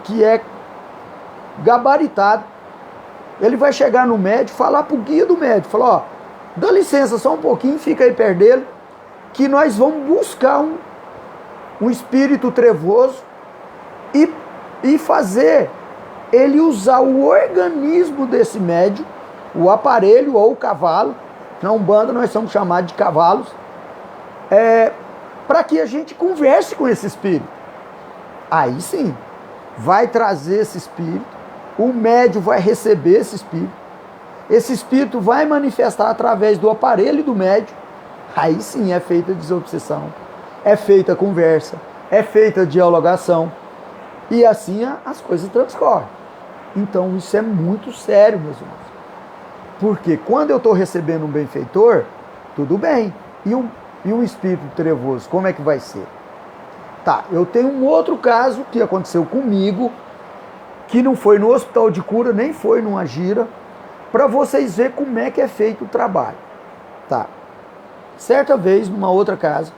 que é gabaritado, ele vai chegar no médium, falar para o guia do médium, falar, ó, dá licença só um pouquinho, fica aí perto dele, que nós vamos buscar um espírito trevoso e fazer ele usar o organismo desse médium, o aparelho ou o cavalo, na Umbanda nós somos chamados de cavalos, para que a gente converse com esse espírito. Aí sim, vai trazer esse espírito, o médium vai receber esse espírito vai manifestar através do aparelho do médium. Aí sim é feita a desobsessão, é feita a conversa, é feita a dialogação, e assim as coisas transcorrem. Então isso é muito sério, meus irmãos. Porque quando eu estou recebendo um benfeitor, tudo bem. E um espírito trevoso, como é que vai ser? Tá, eu tenho um outro caso que aconteceu comigo, que não foi no hospital de cura, nem foi numa gira, para vocês verem como é que é feito o trabalho. Tá. Certa vez, numa outra casa,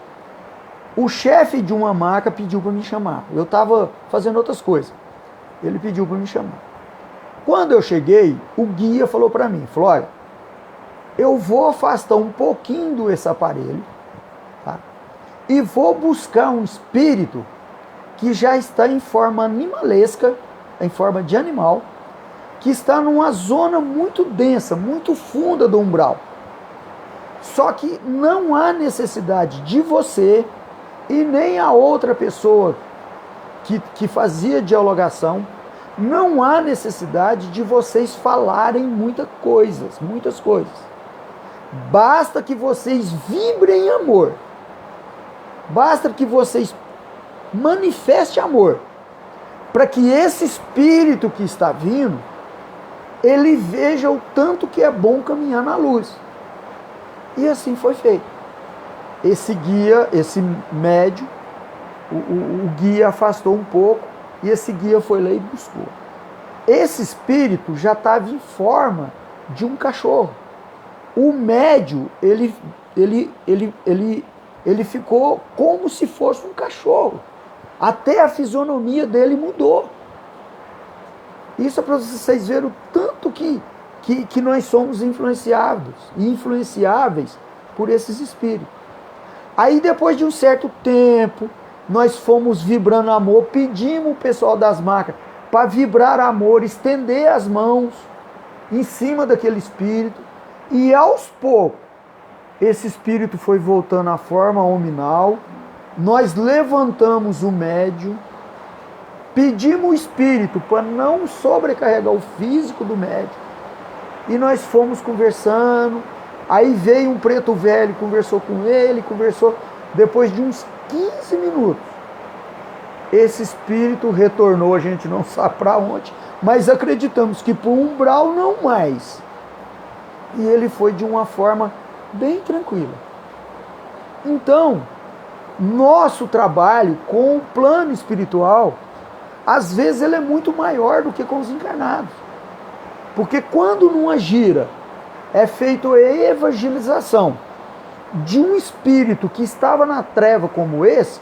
o chefe de uma maca pediu para me chamar. Eu estava fazendo outras coisas. Ele pediu para me chamar. Quando eu cheguei, o guia falou para mim, falou, olha, eu vou afastar um pouquinho desse aparelho, tá? E vou buscar um espírito que já está em forma animalesca, em forma de animal, que está numa zona muito densa, muito funda do umbral. Só que não há necessidade de você e nem a outra pessoa que fazia dialogação, não há necessidade de vocês falarem muitas coisas. Basta que vocês vibrem amor. Basta que vocês manifestem amor. Para que esse espírito que está vindo, ele veja o tanto que é bom caminhar na luz. E assim foi feito. Esse guia, esse médium, o guia afastou um pouco e esse guia foi lá e buscou. Esse espírito já estava em forma de um cachorro. O médium, ele ficou como se fosse um cachorro. Até a fisionomia dele mudou. Isso é para vocês verem o tanto que nós somos influenciáveis por esses espíritos. Aí depois de um certo tempo, nós fomos vibrando amor, pedimos o pessoal das marcas para vibrar amor, estender as mãos em cima daquele espírito, e aos poucos, esse espírito foi voltando à forma hominal, nós levantamos o médium, pedimos o espírito para não sobrecarregar o físico do médium, e nós fomos conversando. Aí veio um preto velho, conversou com ele, depois de uns 15 minutos, esse espírito retornou, a gente não sabe para onde, mas acreditamos que para o umbral não mais. E ele foi de uma forma bem tranquila. Então, nosso trabalho com o plano espiritual, às vezes ele é muito maior do que com os encarnados. Porque quando numa gira é feita a evangelização de um espírito que estava na treva como esse,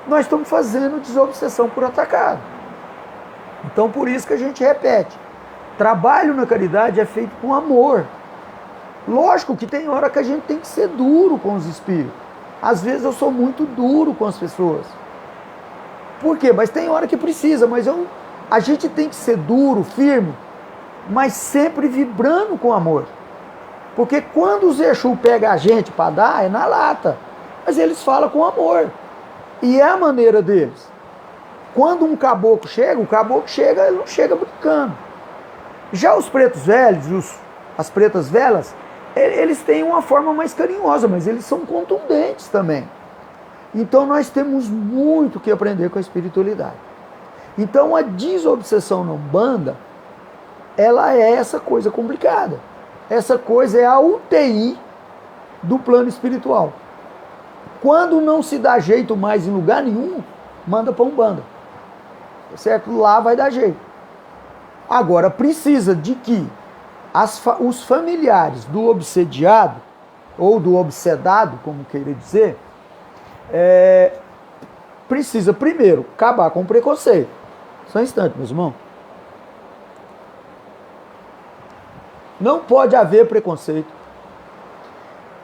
nós estamos fazendo desobsessão por atacado. Então por isso que a gente repete, trabalho na caridade é feito com amor. Lógico que tem hora que a gente tem que ser duro com os espíritos. Às vezes eu sou muito duro com as pessoas. Por quê? Mas tem hora que precisa, a gente tem que ser duro, firme, mas sempre vibrando com amor. Porque quando os Exu pegam a gente para dar, é na lata. Mas eles falam com amor. E é a maneira deles. Quando um caboclo chega, ele não chega brincando. Já os pretos velhos, as pretas velhas, eles têm uma forma mais carinhosa, mas eles são contundentes também. Então nós temos muito que aprender com a espiritualidade. Então a desobsessão na Umbanda ela é essa coisa complicada. Essa coisa é a UTI do plano espiritual. Quando não se dá jeito mais em lugar nenhum, manda para Umbanda. Certo? Lá vai dar jeito. Agora, precisa de que os familiares do obsediado, ou do obsedado, como queira dizer, precisa primeiro acabar com o preconceito. Só um instante, meus irmãos. Não pode haver preconceito.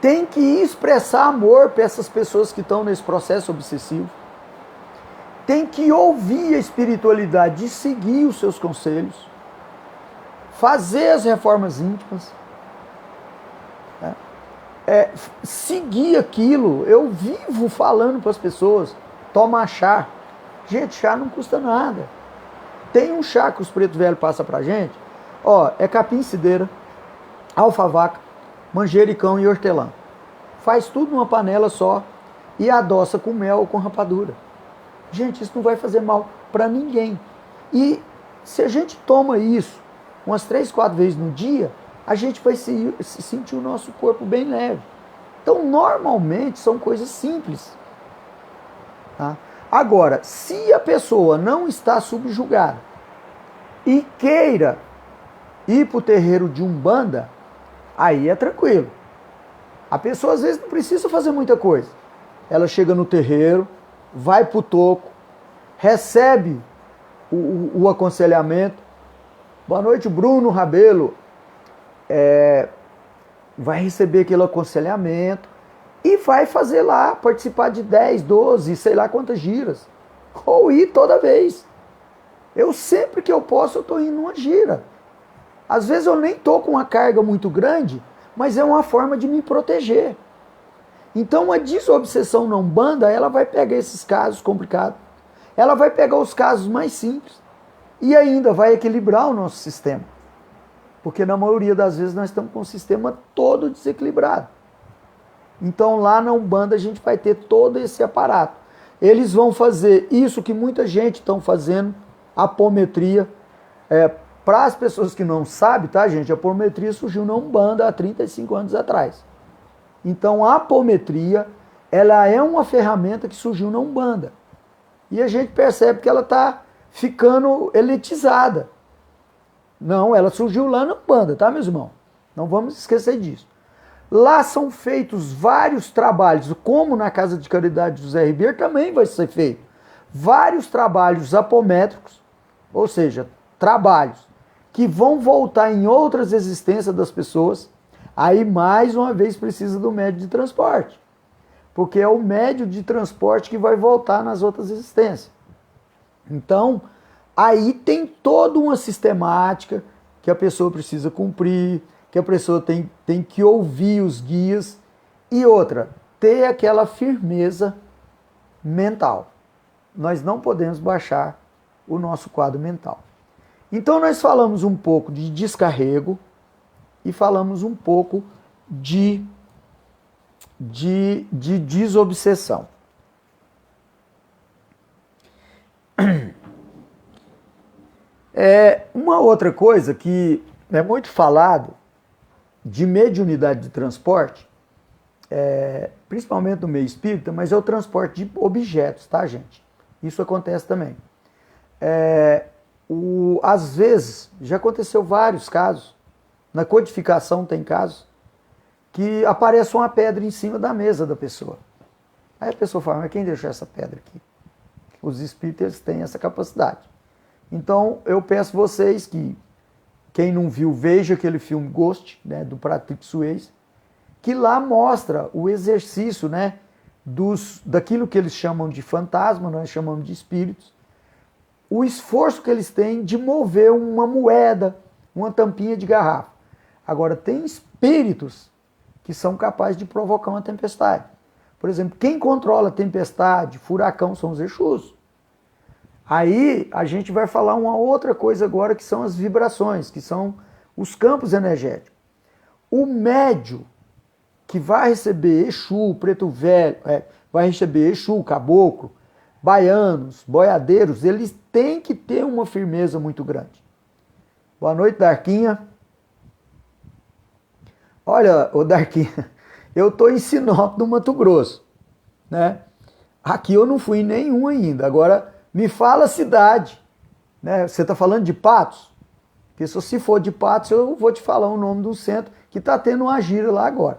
Tem que expressar amor para essas pessoas que estão nesse processo obsessivo. Tem que ouvir a espiritualidade e seguir os seus conselhos. Fazer as reformas íntimas. Seguir aquilo. Eu vivo falando para as pessoas, toma chá. Gente, chá não custa nada. Tem um chá que os pretos velhos passam pra gente, é capim-cideira, alfavaca, manjericão e hortelã. Faz tudo numa panela só e adoça com mel ou com rapadura. Gente, isso não vai fazer mal para ninguém. E se a gente toma isso umas 3, 4 vezes no dia, a gente vai se sentir o nosso corpo bem leve. Então, normalmente, são coisas simples. Tá? Agora, se a pessoa não está subjugada e queira ir para o terreiro de Umbanda, aí é tranquilo. A pessoa, às vezes, não precisa fazer muita coisa. Ela chega no terreiro, vai para o toco, recebe o aconselhamento. Boa noite, Bruno Rabelo. Vai receber aquele aconselhamento e vai fazer lá, participar de 10, 12, sei lá quantas giras. Ou ir toda vez. Eu sempre que eu posso, eu estou indo numa gira. Às vezes eu nem estou com uma carga muito grande, mas é uma forma de me proteger. Então a desobsessão na Umbanda, ela vai pegar esses casos complicados. Ela vai pegar os casos mais simples. E ainda vai equilibrar o nosso sistema. Porque na maioria das vezes nós estamos com o sistema todo desequilibrado. Então lá na Umbanda a gente vai ter todo esse aparato. Eles vão fazer isso que muita gente está fazendo, apometria. Para as pessoas que não sabem, tá, gente? A apometria surgiu na Umbanda há 35 anos atrás. Então a apometria, ela é uma ferramenta que surgiu na Umbanda. E a gente percebe que ela está ficando elitizada. Não, ela surgiu lá na Umbanda, tá, meus irmãos? Não vamos esquecer disso. Lá são feitos vários trabalhos, como na Casa de Caridade de José Ribeiro também vai ser feito. Vários trabalhos apométricos, ou seja, trabalhos que vão voltar em outras existências das pessoas. Aí, mais uma vez, precisa do médio de transporte. Porque é o médio de transporte que vai voltar nas outras existências. Então, aí tem toda uma sistemática que a pessoa precisa cumprir, que a pessoa tem que ouvir os guias. E outra, ter aquela firmeza mental. Nós não podemos baixar o nosso quadro mental. Então nós falamos um pouco de descarrego e falamos um pouco de desobsessão. Uma outra coisa que é muito falado de mediunidade de transporte, principalmente no meio espírita, mas é o transporte de objetos, tá, gente? Isso acontece também. Às vezes, já aconteceu vários casos, na codificação tem casos, que aparece uma pedra em cima da mesa da pessoa. Aí a pessoa fala, mas quem deixou essa pedra aqui? Os espíritos têm essa capacidade. Então, eu peço vocês que, quem não viu, veja aquele filme Ghost, né, do Patrick Swayze, que lá mostra o exercício, né, daquilo que eles chamam de fantasma, nós chamamos de espíritos, o esforço que eles têm de mover uma moeda, uma tampinha de garrafa. Agora, tem espíritos que são capazes de provocar uma tempestade. Por exemplo, quem controla tempestade, furacão, são os Exus. Aí a gente vai falar uma outra coisa agora, que são as vibrações, que são os campos energéticos. O médio que vai receber Exu, Preto Velho, vai receber Exu, Caboclo, baianos, boiadeiros, eles têm que ter uma firmeza muito grande. Boa noite, Darquinha. Olha, ô Darquinha, eu tô em Sinop, no Mato Grosso, né? Aqui eu não fui em nenhum ainda. Agora, me fala a cidade, né? Você tá falando de Patos? Porque se for de Patos, eu vou te falar o nome do centro, que tá tendo uma gira lá agora.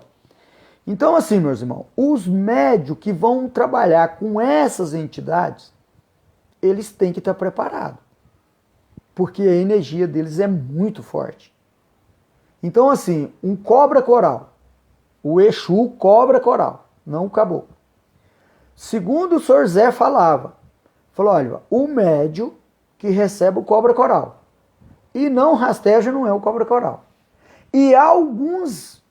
Então, assim, meus irmãos, os médios que vão trabalhar com essas entidades, eles têm que estar preparados. Porque a energia deles é muito forte. Então, assim, um cobra coral, o Exu cobra coral, não o caboclo. Segundo o Sr. Zé falou, olha, o médio que recebe o cobra coral e não rasteja não é o cobra coral. E há alguns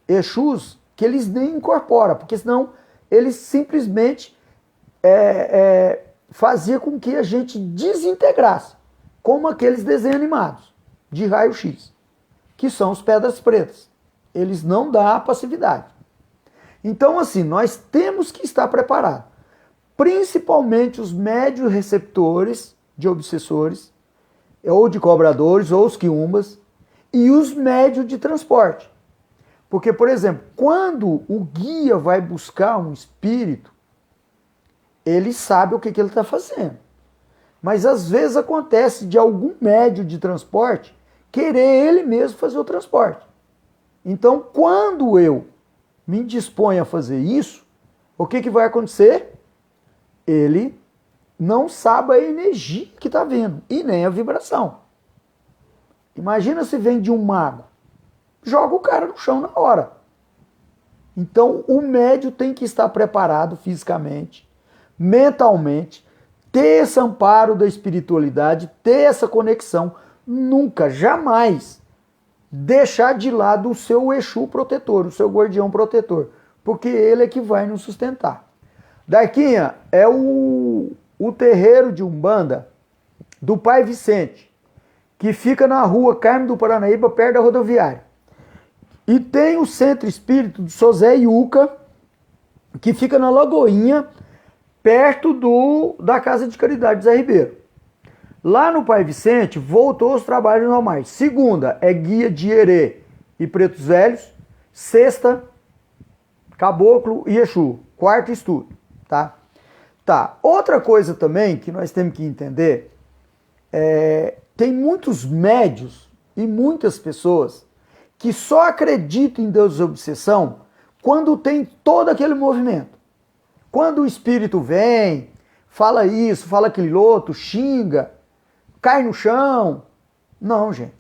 Exus que eles nem incorporam, porque senão eles simplesmente fazia com que a gente desintegrasse, como aqueles desenhos animados de raio-x, que são os pedras pretas. Eles não dão passividade. Então, assim, nós temos que estar preparados. Principalmente os médios receptores de obsessores, ou de cobradores, ou os quiumbas, e os médios de transporte. Porque, por exemplo, quando o guia vai buscar um espírito, ele sabe o que ele está fazendo. Mas às vezes acontece de algum médio de transporte querer ele mesmo fazer o transporte. Então, quando eu me disponho a fazer isso, o que vai acontecer? Ele não sabe a energia que está vindo e nem a vibração. Imagina se vem de um mago. Joga o cara no chão na hora. Então, o médium tem que estar preparado fisicamente, mentalmente, ter esse amparo da espiritualidade, ter essa conexão. Nunca, jamais deixar de lado o seu Exu protetor, o seu guardião protetor, porque ele é que vai nos sustentar. Darquinha, é o terreiro de Umbanda do Pai Vicente, que fica na rua Carmo do Paranaíba, perto da rodoviária. E tem o Centro Espírito do Sozé Iuca, que fica na Lagoinha, perto da Casa de Caridade de Zé Ribeiro. Lá no Pai Vicente, voltou aos trabalhos normais. Segunda é guia de Herê e Pretos Velhos. Sexta, Caboclo e Exu. Quarto, estudo. Tá. Outra coisa também que nós temos que entender, tem muitos médios e muitas pessoas que só acreditam em Deus da obsessão quando tem todo aquele movimento. Quando o espírito vem, fala isso, fala aquele outro, xinga, cai no chão. Não, gente.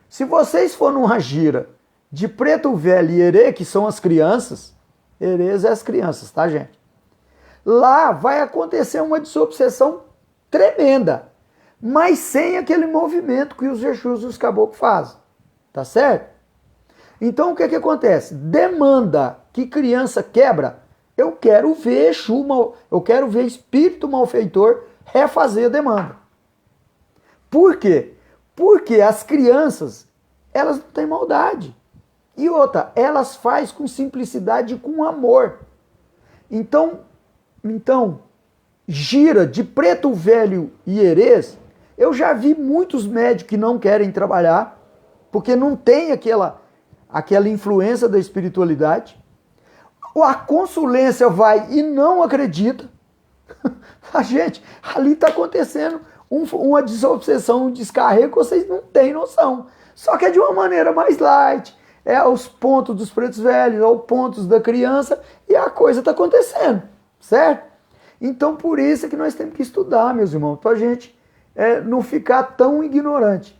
Se vocês forem numa gira de Preto Velho e Herê, que são as crianças, Herês é as crianças, tá, gente? Lá vai acontecer uma desobsessão tremenda, mas sem aquele movimento que os Exus e os caboclos fazem, tá certo? Então o que acontece? Demanda que criança quebra, eu quero ver Exu, eu quero ver espírito malfeitor refazer a demanda. Por quê? Porque as crianças, elas não têm maldade. E outra, elas fazem com simplicidade e com amor. Então, gira de Preto Velho e Herês, eu já vi muitos médicos que não querem trabalhar, porque não tem aquela influência da espiritualidade. A consulência vai e não acredita. A gente, ali está acontecendo uma desobsessão, um descarrego que vocês não têm noção. Só que é de uma maneira mais light, é aos pontos dos pretos velhos, aos pontos da criança, e a coisa está acontecendo, certo? Então por isso é que nós temos que estudar, meus irmãos, para a gente não ficar tão ignorante.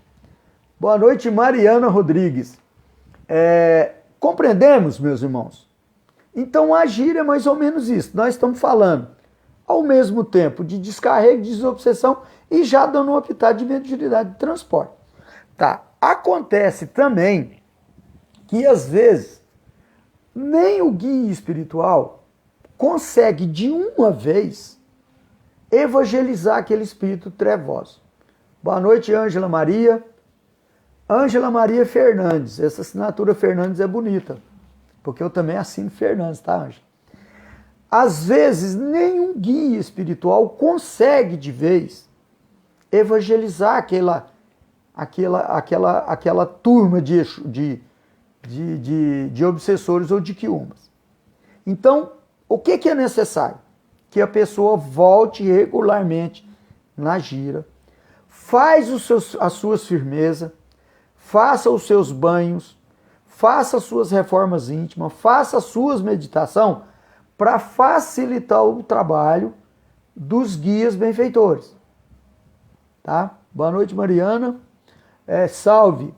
Boa noite, Mariana Rodrigues. Compreendemos, meus irmãos? Então agir é mais ou menos isso. Nós estamos falando ao mesmo tempo de descarrego, de desobsessão e já dando uma pitada de mediunidade de transporte. Tá. Acontece também que às vezes nem o guia espiritual consegue de uma vez evangelizar aquele espírito trevoso. Boa noite, Ângela Maria. Ângela Maria Fernandes. Essa assinatura Fernandes é bonita, porque eu também assino Fernandes, tá, Ângela? Às vezes, nenhum guia espiritual consegue de vez evangelizar aquela turma de obsessores ou de quiumbas. Então, o que é necessário? Que a pessoa volte regularmente na gira, faz as suas firmezas, faça os seus banhos, faça as suas reformas íntimas, faça as suas meditações para facilitar o trabalho dos guias benfeitores. Tá? Boa noite, Mariana. Salve.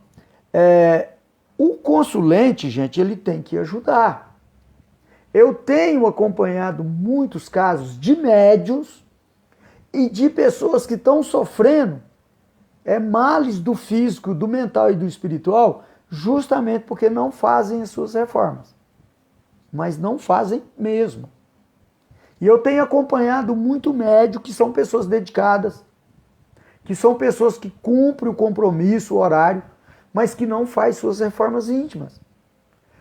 O consulente, gente, ele tem que ajudar. Eu tenho acompanhado muitos casos de médiuns e de pessoas que estão sofrendo males do físico, do mental e do espiritual, justamente porque não fazem as suas reformas. Mas não fazem mesmo. E eu tenho acompanhado muito médium que são pessoas dedicadas, que são pessoas que cumprem o compromisso, o horário, mas que não faz suas reformas íntimas.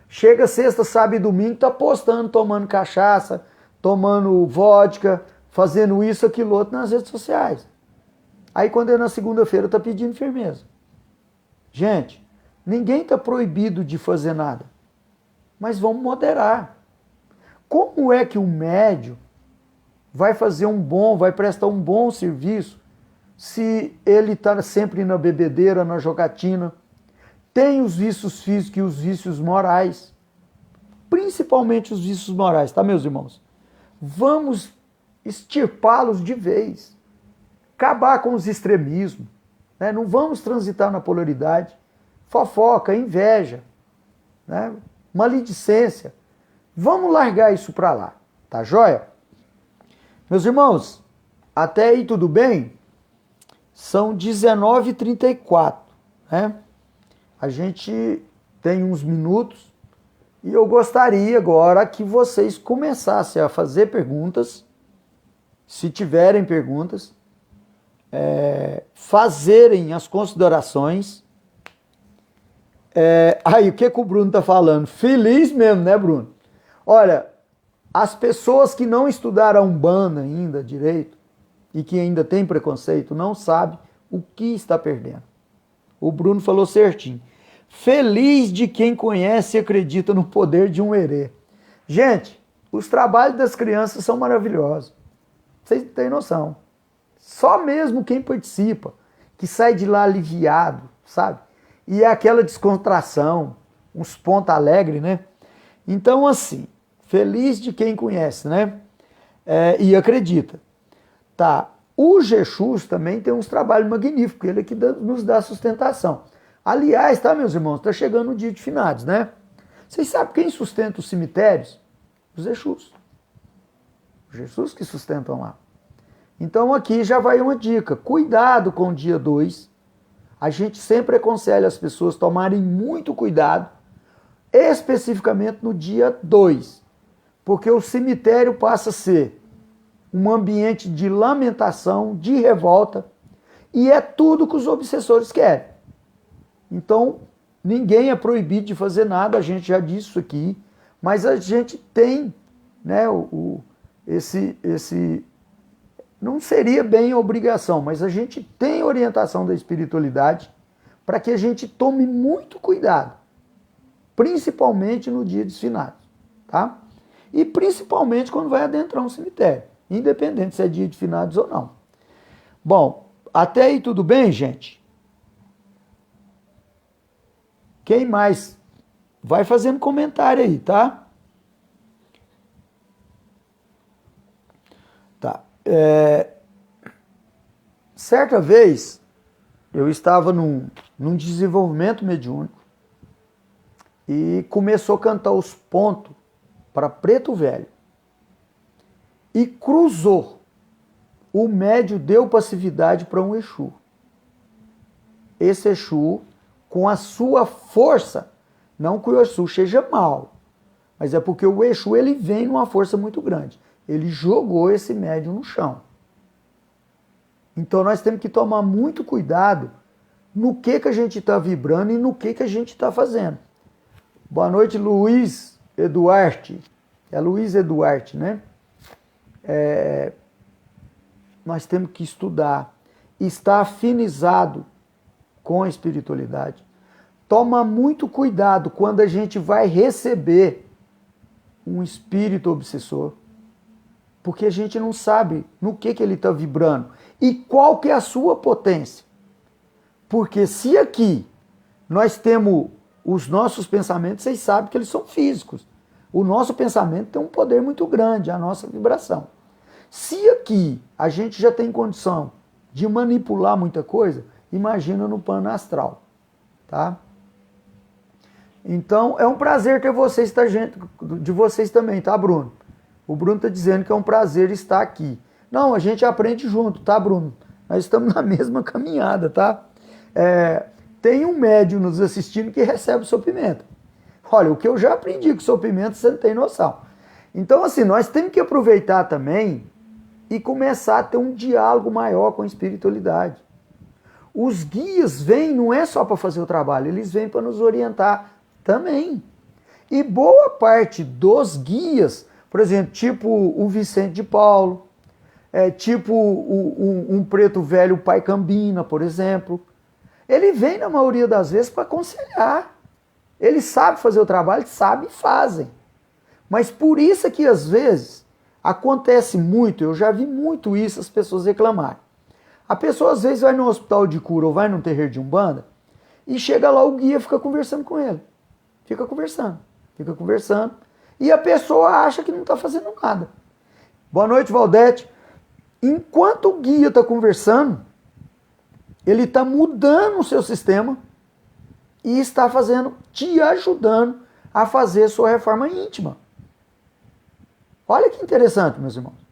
Chega sexta, sábado e domingo, tá postando, tomando cachaça, tomando vodka, fazendo isso, aquilo, outro nas redes sociais. Aí quando é na segunda-feira, tá pedindo firmeza. Gente, ninguém tá proibido de fazer nada, mas vamos moderar. Como é que o médium vai vai prestar um bom serviço se ele está sempre na bebedeira, na jogatina? Tem os vícios físicos e os vícios morais, principalmente os vícios morais, tá, meus irmãos? Vamos extirpá-los de vez, acabar com os extremismos, né? Não vamos transitar na polaridade, fofoca, inveja, né? Maledicência. Vamos largar isso para lá, tá joia? Meus irmãos, até aí tudo bem? São 19h34, né? A gente tem uns minutos e eu gostaria agora que vocês começassem a fazer perguntas, se tiverem perguntas, fazerem as considerações. Aí, o que o Bruno está falando? Feliz mesmo, né, Bruno? Olha, as pessoas que não estudaram Umbanda ainda direito e que ainda têm preconceito não sabem o que está perdendo. O Bruno falou certinho. Feliz de quem conhece e acredita no poder de um herê. Gente, os trabalhos das crianças são maravilhosos. Vocês têm noção. Só mesmo quem participa, que sai de lá aliviado, sabe? E é aquela descontração, uns pontos alegres, né? Então, assim, feliz de quem conhece, né? E acredita. Tá. O Jexus também tem uns trabalhos magníficos, ele é que nos dá sustentação. Aliás, tá, meus irmãos, tá chegando o dia de finados, né? Vocês sabem quem sustenta os cemitérios? Os Exus. Os Exus que sustentam lá. Então aqui já vai uma dica. Cuidado com o dia 2. A gente sempre aconselha as pessoas tomarem muito cuidado, especificamente no dia 2. Porque o cemitério passa a ser um ambiente de lamentação, de revolta, e é tudo que os obsessores querem. Então, ninguém é proibido de fazer nada, a gente já disse isso aqui, mas a gente tem, né, não seria bem obrigação, mas a gente tem orientação da espiritualidade para que a gente tome muito cuidado, principalmente no dia dos finados, tá? E principalmente quando vai adentrar um cemitério, independente se é dia de finados ou não. Bom, até aí tudo bem, gente? Quem mais? Vai fazendo comentário aí, tá? Tá. Certa vez, eu estava num desenvolvimento mediúnico e começou a cantar os pontos para Preto Velho. E cruzou. O médium deu passividade para um Exu. Esse Exu, com a sua força, não que o Exu seja mal, mas é porque o Exu ele vem numa força muito grande. Ele jogou esse médium no chão. Então nós temos que tomar muito cuidado no que a gente está vibrando e no que a gente está fazendo. Boa noite, Luiz Eduarte. É Luiz Eduarte, né? Nós temos que estudar. Estar afinizado com a espiritualidade. Toma muito cuidado quando a gente vai receber um espírito obsessor, porque a gente não sabe no que ele está vibrando e qual que é a sua potência. Porque se aqui nós temos os nossos pensamentos, vocês sabem que eles são físicos. O nosso pensamento tem um poder muito grande, a nossa vibração. Se aqui a gente já tem condição de manipular muita coisa, imagina no plano astral, tá? Então, é um prazer ter vocês, tá, gente, de vocês também, tá, Bruno? O Bruno está dizendo que é um prazer estar aqui. Não, a gente aprende junto, tá, Bruno? Nós estamos na mesma caminhada, tá? Tem um médium nos assistindo que recebe o Sr. Pimenta. Olha, o que eu já aprendi com o Sr. Pimenta, você não tem noção. Então, assim, nós temos que aproveitar também e começar a ter um diálogo maior com a espiritualidade. Os guias vêm, não é só para fazer o trabalho, eles vêm para nos orientar também. E boa parte dos guias, por exemplo, tipo o Vicente de Paulo, tipo um preto velho, o Pai Cambina, por exemplo, ele vem na maioria das vezes para aconselhar. Ele sabe fazer o trabalho, sabe e fazem. Mas por isso que às vezes acontece muito, eu já vi muito isso, as pessoas reclamarem. A pessoa às vezes vai no hospital de cura ou vai num terreiro de Umbanda e chega lá, o guia fica conversando com ele. Fica conversando. E a pessoa acha que não está fazendo nada. Boa noite, Valdete. Enquanto o guia está conversando, ele está mudando o seu sistema e está te ajudando a fazer a sua reforma íntima. Olha que interessante, meus irmãos.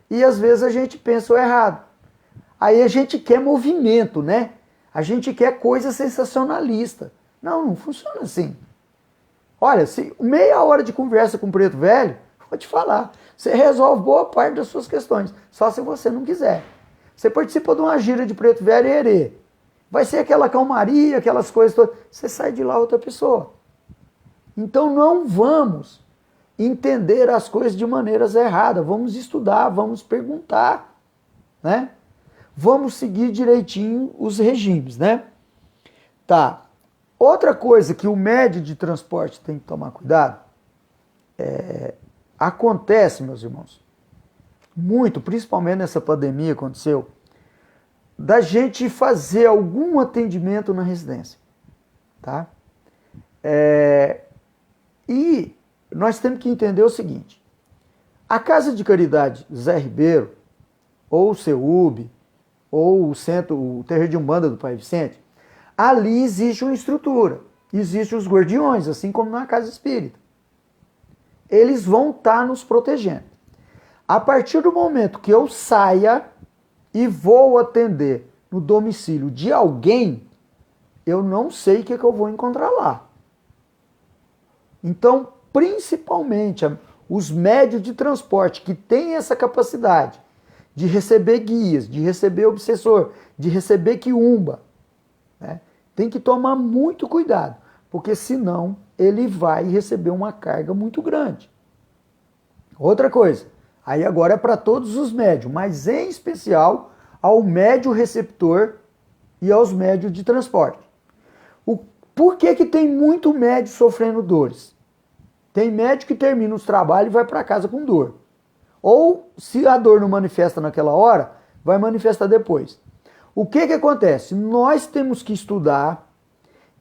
E às vezes a gente pensa o errado. Aí a gente quer movimento, né? A gente quer coisa sensacionalista. Não funciona assim. Olha, se meia hora de conversa com o preto velho, vou te falar, você resolve boa parte das suas questões, só se você não quiser. Você participa de uma gira de preto velho e herê. Vai ser aquela calmaria, aquelas coisas todas. Você sai de lá outra pessoa. Então não vamos entender as coisas de maneiras erradas. Vamos estudar, vamos perguntar, né? Vamos seguir direitinho os regimes, né? Tá. Outra coisa que o médio de transporte tem que tomar cuidado, acontece, meus irmãos, muito, principalmente nessa pandemia aconteceu, da gente fazer algum atendimento na residência, tá? E nós temos que entender o seguinte, a Casa de Caridade Zé Ribeiro, ou o CEUB, ou o Terreiro de Umbanda do Pai Vicente, ali existe uma estrutura, existem os guardiões, assim como na Casa Espírita. Eles vão estar nos protegendo. A partir do momento que eu saia e vou atender no domicílio de alguém, eu não sei o que eu vou encontrar lá. Então, principalmente os médios de transporte que têm essa capacidade de receber guias, de receber obsessor, de receber quiumba, né? Tem que tomar muito cuidado, porque senão ele vai receber uma carga muito grande. Outra coisa, aí agora é para todos os médios, mas em especial ao médio receptor e aos médios de transporte. Por que tem muito médio sofrendo dores? Tem médio que termina os trabalhos e vai para casa com dor. Ou, se a dor não manifesta naquela hora, vai manifestar depois. O que acontece? Nós temos que estudar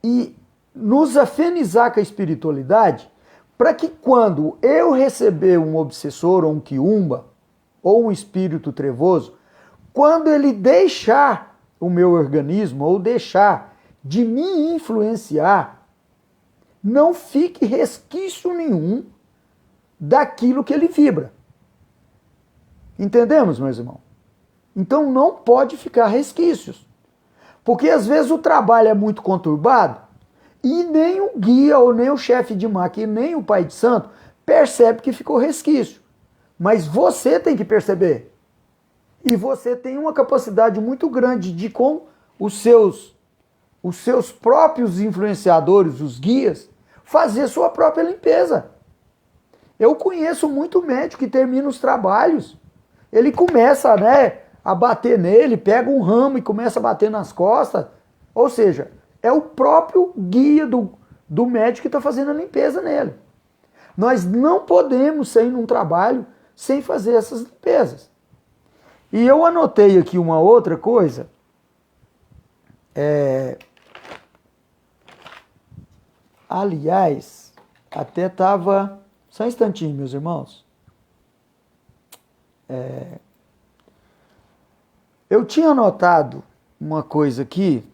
e nos afinizar com a espiritualidade para que quando eu receber um obsessor ou um quiumba ou um espírito trevoso, quando ele deixar o meu organismo ou deixar de me influenciar, não fique resquício nenhum daquilo que ele vibra. Entendemos, meus irmãos? Então não pode ficar resquícios. Porque às vezes o trabalho é muito conturbado e nem o guia ou nem o chefe de máquina, nem o pai de santo percebe que ficou resquício. Mas você tem que perceber. E você tem uma capacidade muito grande de, com os seus próprios influenciadores, os guias, fazer sua própria limpeza. Eu conheço muito médico que termina os trabalhos, ele começa, a bater nele, pega um ramo e começa a bater nas costas, Ou seja, é o próprio guia do médico que está fazendo a limpeza nele. Nós não podemos sair num trabalho sem fazer essas limpezas. E eu anotei aqui uma outra coisa. Aliás, até estava... Só um instantinho, meus irmãos. Eu tinha anotado uma coisa aqui.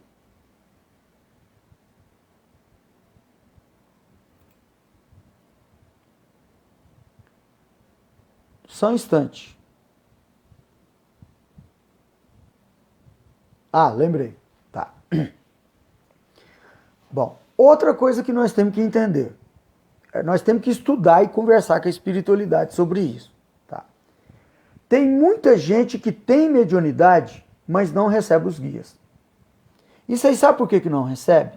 Só um instante. Lembrei. Tá. Bom, outra coisa que nós temos que entender. Nós temos que estudar e conversar com a espiritualidade sobre isso. Tá? Tem muita gente que tem mediunidade, mas não recebe os guias. E vocês sabem por que não recebe?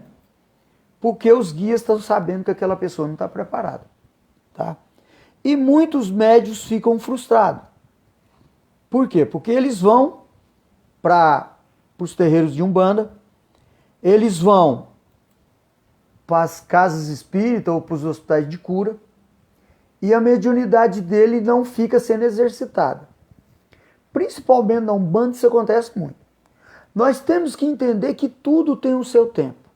Porque os guias estão sabendo que aquela pessoa não está preparada. Tá? E muitos médios ficam frustrados. Por quê? Porque eles vão para os terreiros de Umbanda, eles vão para as casas espíritas ou para os hospitais de cura, e a mediunidade dele não fica sendo exercitada. Principalmente na Umbanda isso acontece muito. Nós temos que entender que tudo tem o seu tempo.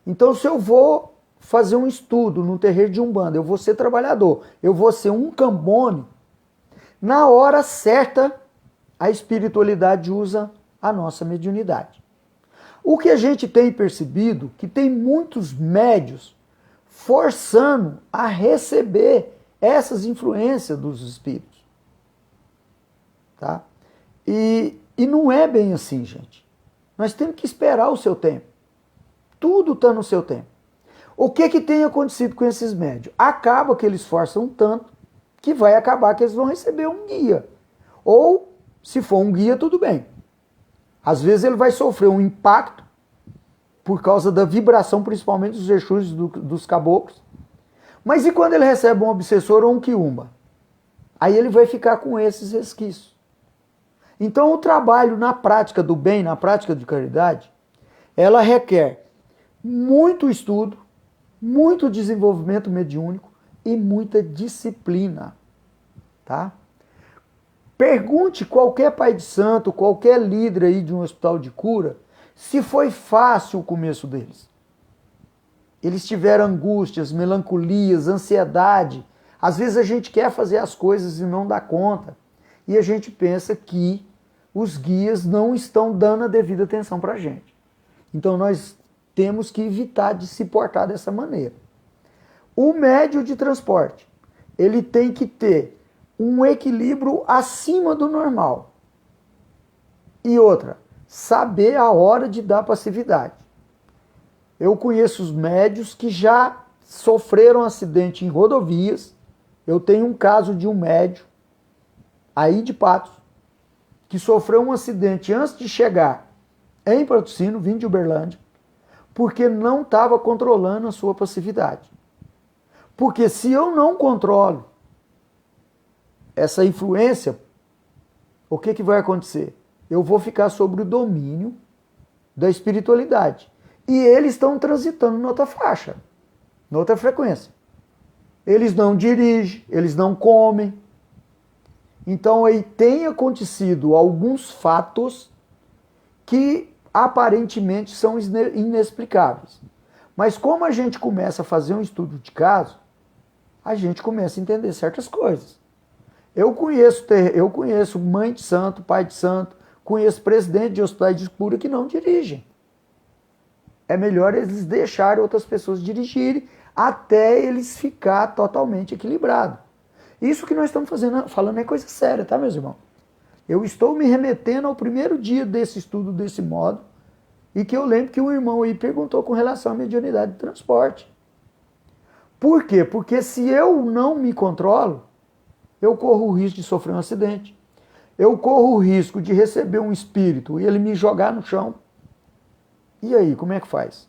Então, se eu vou fazer um estudo no terreiro de Umbanda, eu vou ser trabalhador, eu vou ser um cambone, na hora certa, a espiritualidade usa a nossa mediunidade. O que a gente tem percebido, que tem muitos médios forçando a receber essas influências dos espíritos. Tá? E não é bem assim, gente. Nós temos que esperar o seu tempo. Tudo está no seu tempo. O que tem acontecido com esses médios? Acaba que eles forçam tanto que vai acabar que eles vão receber um guia. Ou, se for um guia, tudo bem. Às vezes ele vai sofrer um impacto por causa da vibração, principalmente dos Exus, dos caboclos. Mas e quando ele recebe um obsessor ou um quiumba? Aí ele vai ficar com esses resquícios. Então o trabalho na prática do bem, na prática de caridade, ela requer muito estudo, muito desenvolvimento mediúnico e muita disciplina. Tá? Pergunte qualquer pai de santo, qualquer líder aí de um hospital de cura, se foi fácil o começo deles. Eles tiveram angústias, melancolias, ansiedade. Às vezes a gente quer fazer as coisas e não dá conta. E a gente pensa que os guias não estão dando a devida atenção para a gente. Então nós temos que evitar de se portar dessa maneira. O médio de transporte, ele tem que ter um equilíbrio acima do normal. E outra, saber a hora de dar passividade. Eu conheço os médios que já sofreram acidente em rodovias. Eu tenho um caso de um médio, aí de Patos, que sofreu um acidente antes de chegar em Patrocínio, vindo de Uberlândia, porque não estava controlando a sua passividade. Porque se eu não controlo essa influência, o que vai acontecer? Eu vou ficar sob o domínio da espiritualidade. E eles estão transitando em outra faixa, em outra frequência. Eles não dirigem, eles não comem. Então aí tem acontecido alguns fatos que aparentemente são inexplicáveis. Mas como a gente começa a fazer um estudo de caso, a gente começa a entender certas coisas. Eu conheço mãe de santo, pai de santo, conheço presidente de hospitais de cura que não dirigem. É melhor eles deixarem outras pessoas dirigirem até eles ficar totalmente equilibrados. Isso que nós estamos falando é coisa séria, tá, meus irmãos? Eu estou me remetendo ao primeiro dia desse estudo desse modo e que eu lembro que um irmão aí perguntou com relação à mediunidade de transporte. Por quê? Porque se eu não me controlo, eu corro o risco de sofrer um acidente. Eu corro o risco de receber um espírito e ele me jogar no chão. E aí, como é que faz?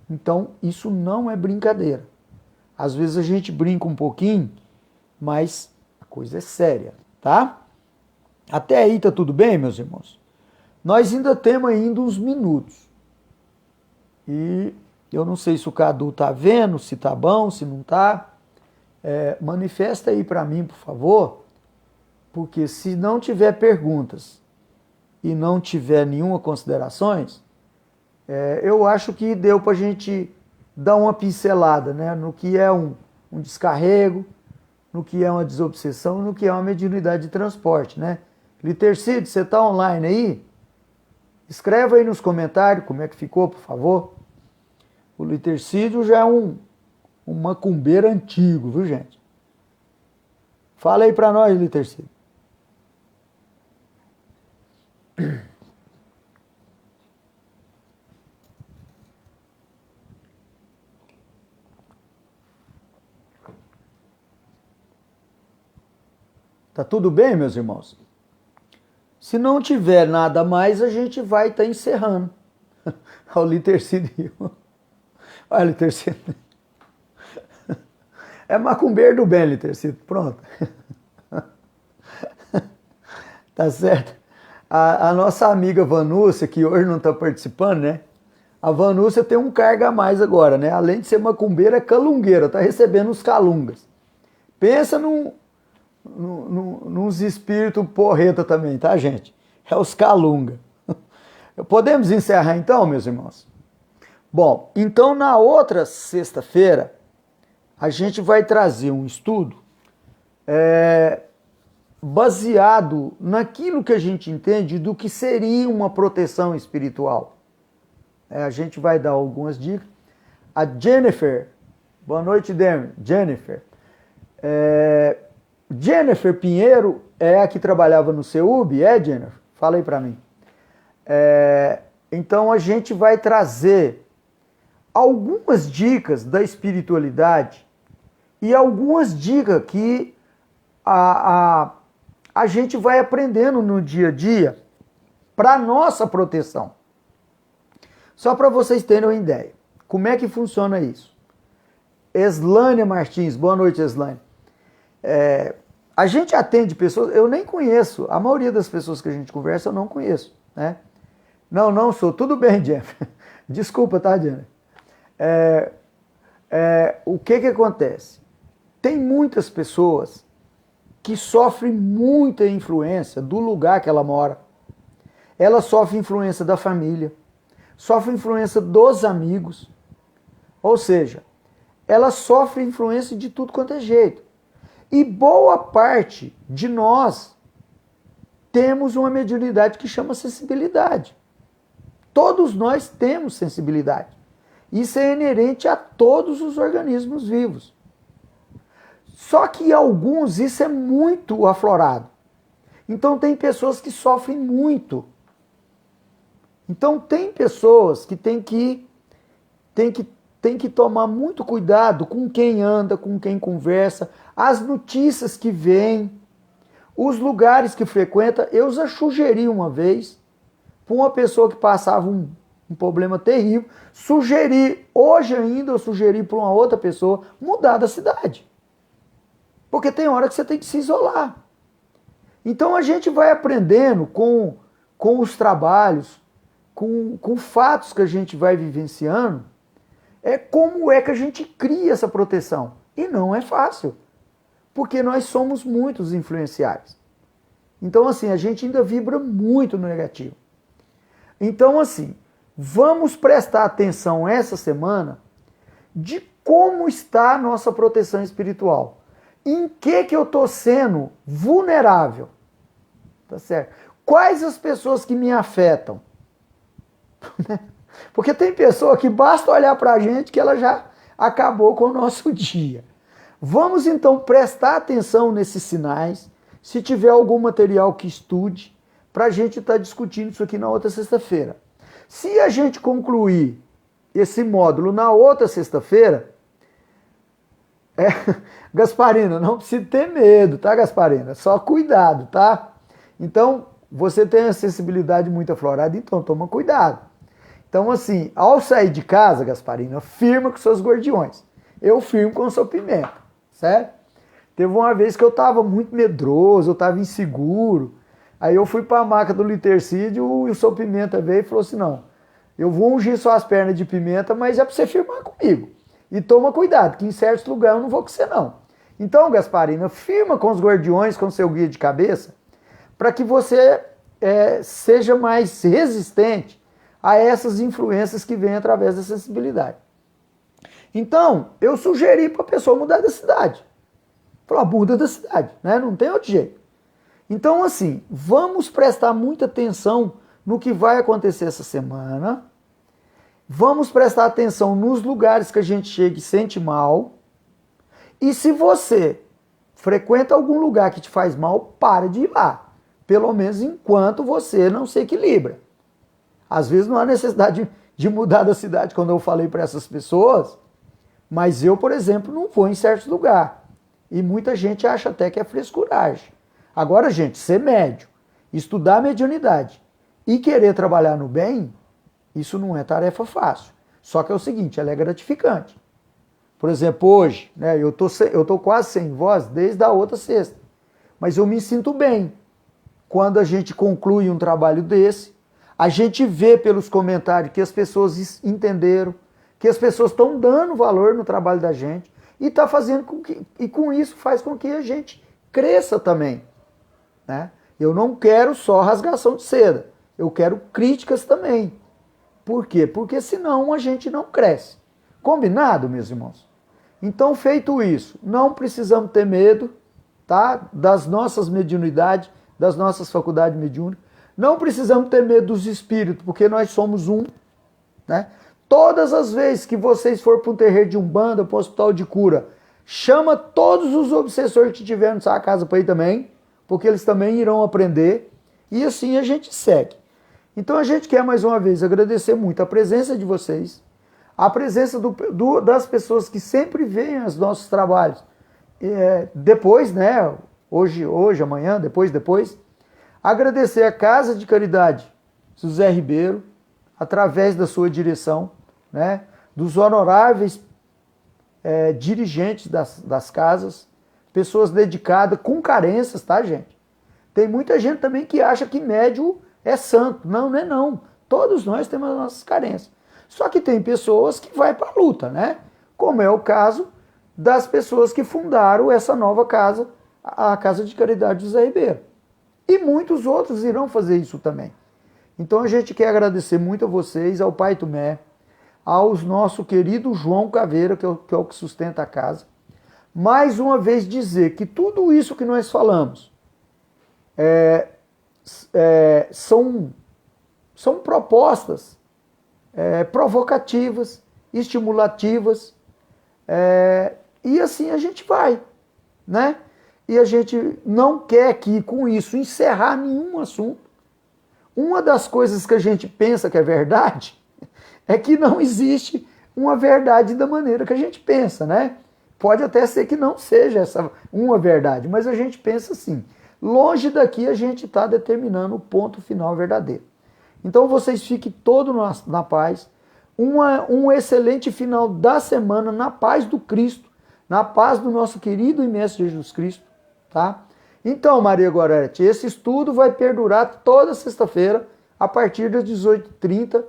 Então, isso não é brincadeira. Às vezes a gente brinca um pouquinho, mas a coisa é séria, tá? Até aí tá tudo bem, meus irmãos? Nós ainda temos ainda uns minutos. E eu não sei se o Cadu tá vendo, se tá bom, se não tá. Manifesta aí para mim, por favor, porque se não tiver perguntas e não tiver nenhuma considerações, eu acho que deu para a gente dar uma pincelada, né, no que é um descarrego, no que é uma desobsessão, no que é uma mediunidade de transporte, né? Litercídio, você está online aí? Escreva aí nos comentários como é que ficou, por favor. O Litercídio já é um macumbeiro antigo, viu, gente? Fala aí para nós, Litercídio. Tá tudo bem, meus irmãos? Se não tiver nada mais, a gente vai estar encerrando. Olha o Litercídio. Olha o Litercídio. É macumbeiro do bem, Litercídio. Pronto. Tá certo? A nossa amiga Vanúcia, que hoje não está participando, né? A Vanúcia tem um cargo a mais agora, né? Além de ser macumbeira, é calungueira. Tá recebendo os calungas. Pensa nos espíritos porreta também, tá, gente? É os calunga. Podemos encerrar então, meus irmãos? Bom, então na outra sexta-feira, a gente vai trazer um estudo baseado naquilo que a gente entende do que seria uma proteção espiritual. A gente vai dar algumas dicas. A Jennifer, boa noite, Jennifer. Jennifer Pinheiro é a que trabalhava no CEUB, Jennifer? Fala aí para mim. Então a gente vai trazer algumas dicas da espiritualidade e algumas dicas que a gente vai aprendendo no dia a dia para nossa proteção. Só para vocês terem uma ideia. Como é que funciona isso? Eslânia Martins, boa noite, Eslânia. A gente atende pessoas, eu nem conheço, a maioria das pessoas que a gente conversa eu não conheço, né? Não sou, tudo bem, Jeff. Desculpa, tá, Jeff? O que acontece? Tem muitas pessoas que sofrem muita influência do lugar que ela mora. Ela sofre influência da família, sofre influência dos amigos, ou seja, ela sofre influência de tudo quanto é jeito. E boa parte de nós temos uma mediunidade que chama sensibilidade. Todos nós temos sensibilidade. Isso é inerente a todos os organismos vivos. Só que alguns isso é muito aflorado. Então tem pessoas que sofrem muito. Então tem pessoas que tem que tomar muito cuidado com quem anda, com quem conversa, as notícias que vêm, os lugares que frequenta. Eu já sugeri uma vez para uma pessoa que passava um problema terrível, hoje ainda eu sugeri para uma outra pessoa mudar da cidade. Porque tem hora que você tem que se isolar. Então a gente vai aprendendo com os trabalhos, com fatos que a gente vai vivenciando, como é que a gente cria essa proteção. E não é fácil, porque nós somos muitos influenciáveis. Então assim, a gente ainda vibra muito no negativo. Então assim, vamos prestar atenção essa semana de como está a nossa proteção espiritual. Em que eu estou sendo vulnerável? Tá certo? Quais as pessoas que me afetam? Porque tem pessoa que basta olhar para a gente que ela já acabou com o nosso dia. Vamos então prestar atenção nesses sinais. Se tiver algum material que estude, para a gente estar discutindo isso aqui na outra sexta-feira. Se a gente concluir esse módulo na outra sexta-feira, Gasparina, não precisa ter medo, tá, Gasparina? Só cuidado, tá? Então, você tem a sensibilidade muito aflorada, então toma cuidado. Então, assim, ao sair de casa, Gasparina, firma com seus guardiões. Eu firmo com o seu pimenta, certo? Teve uma vez que eu estava muito medroso, eu estava inseguro, Aí eu fui para a maca do Litercídio e o seu Pimenta veio e falou assim, não, eu vou ungir suas pernas de pimenta, mas é para você firmar comigo. E toma cuidado, que em certos lugares eu não vou com você não. Então, Gasparina, firma com os guardiões, com o seu guia de cabeça, para que você seja mais resistente a essas influências que vêm através da sensibilidade. Então, eu sugeri para a pessoa mudar da cidade. Falou, muda da cidade, né? Não tem outro jeito. Então, assim, vamos prestar muita atenção no que vai acontecer essa semana. Vamos prestar atenção nos lugares que a gente chega e sente mal. E se você frequenta algum lugar que te faz mal, para de ir lá. Pelo menos enquanto você não se equilibra. Às vezes não há necessidade de mudar da cidade, quando eu falei para essas pessoas, mas eu, por exemplo, não vou em certos lugares. E muita gente acha até que é frescuragem. Agora, gente, ser médio, estudar a mediunidade e querer trabalhar no bem, isso não é tarefa fácil. Só que é o seguinte, ela é gratificante. Por exemplo, hoje, né, eu tô quase sem voz desde a outra sexta. Mas eu me sinto bem. Quando a gente conclui um trabalho desse, a gente vê pelos comentários que as pessoas entenderam, que as pessoas estão dando valor no trabalho da gente e tá fazendo e com isso faz com que a gente cresça também. Né? Eu não quero só rasgação de seda, eu quero críticas também. Por quê? Porque senão a gente não cresce. Combinado, meus irmãos? Então, feito isso, não precisamos ter medo, tá? Das nossas mediunidades, das nossas faculdades mediúnicas. Não precisamos ter medo dos espíritos, porque nós somos um. Né? Todas as vezes que vocês forem para um terreiro de Umbanda, para um hospital de cura, chama todos os obsessores que tiver na sua casa para ir também, porque eles também irão aprender. E assim a gente segue. Então a gente quer mais uma vez agradecer muito a presença de vocês, a presença das pessoas que sempre veem os nossos trabalhos. Depois, né? Hoje, amanhã, depois. Agradecer a Casa de Caridade José Ribeiro, através da sua direção, né? Dos honoráveis dirigentes das casas, pessoas dedicadas, com carências, tá, gente? Tem muita gente também que acha que médium é santo. Não, não é não. Todos nós temos as nossas carências. Só que tem pessoas que vai para a luta, né? Como é o caso das pessoas que fundaram essa nova casa, a Casa de Caridade José Ribeiro. E muitos outros irão fazer isso também. Então a gente quer agradecer muito a vocês, ao Pai Tomé, aos nosso querido João Caveira, que é o que sustenta a casa. Mais uma vez dizer que tudo isso que nós falamos são propostas provocativas, estimulativas, e assim a gente vai, né? E a gente não quer aqui com isso encerrar nenhum assunto. Uma das coisas que a gente pensa que é verdade é que não existe uma verdade da maneira que a gente pensa, né? Pode até ser que não seja essa uma verdade, mas a gente pensa assim. Longe daqui a gente está determinando o ponto final verdadeiro. Então vocês fiquem todos na paz. Um excelente final da semana na paz do Cristo, na paz do nosso querido e mestre Jesus Cristo, tá? Então, Maria Gorete, esse estudo vai perdurar toda sexta-feira, a partir das 18h30,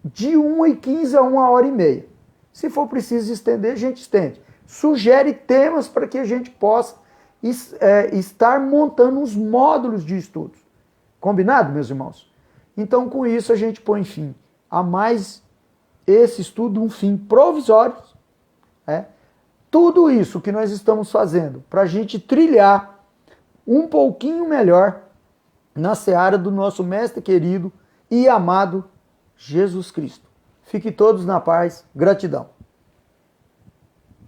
de 1h15 a 1h30. Se for preciso estender, a gente estende. Sugere temas para que a gente possa estar montando os módulos de estudos. Combinado, meus irmãos? Então, com isso, a gente põe fim a mais esse estudo, um fim provisório. Tudo isso que nós estamos fazendo para a gente trilhar um pouquinho melhor na seara do nosso mestre querido e amado Jesus Cristo. Fiquem todos na paz. Gratidão.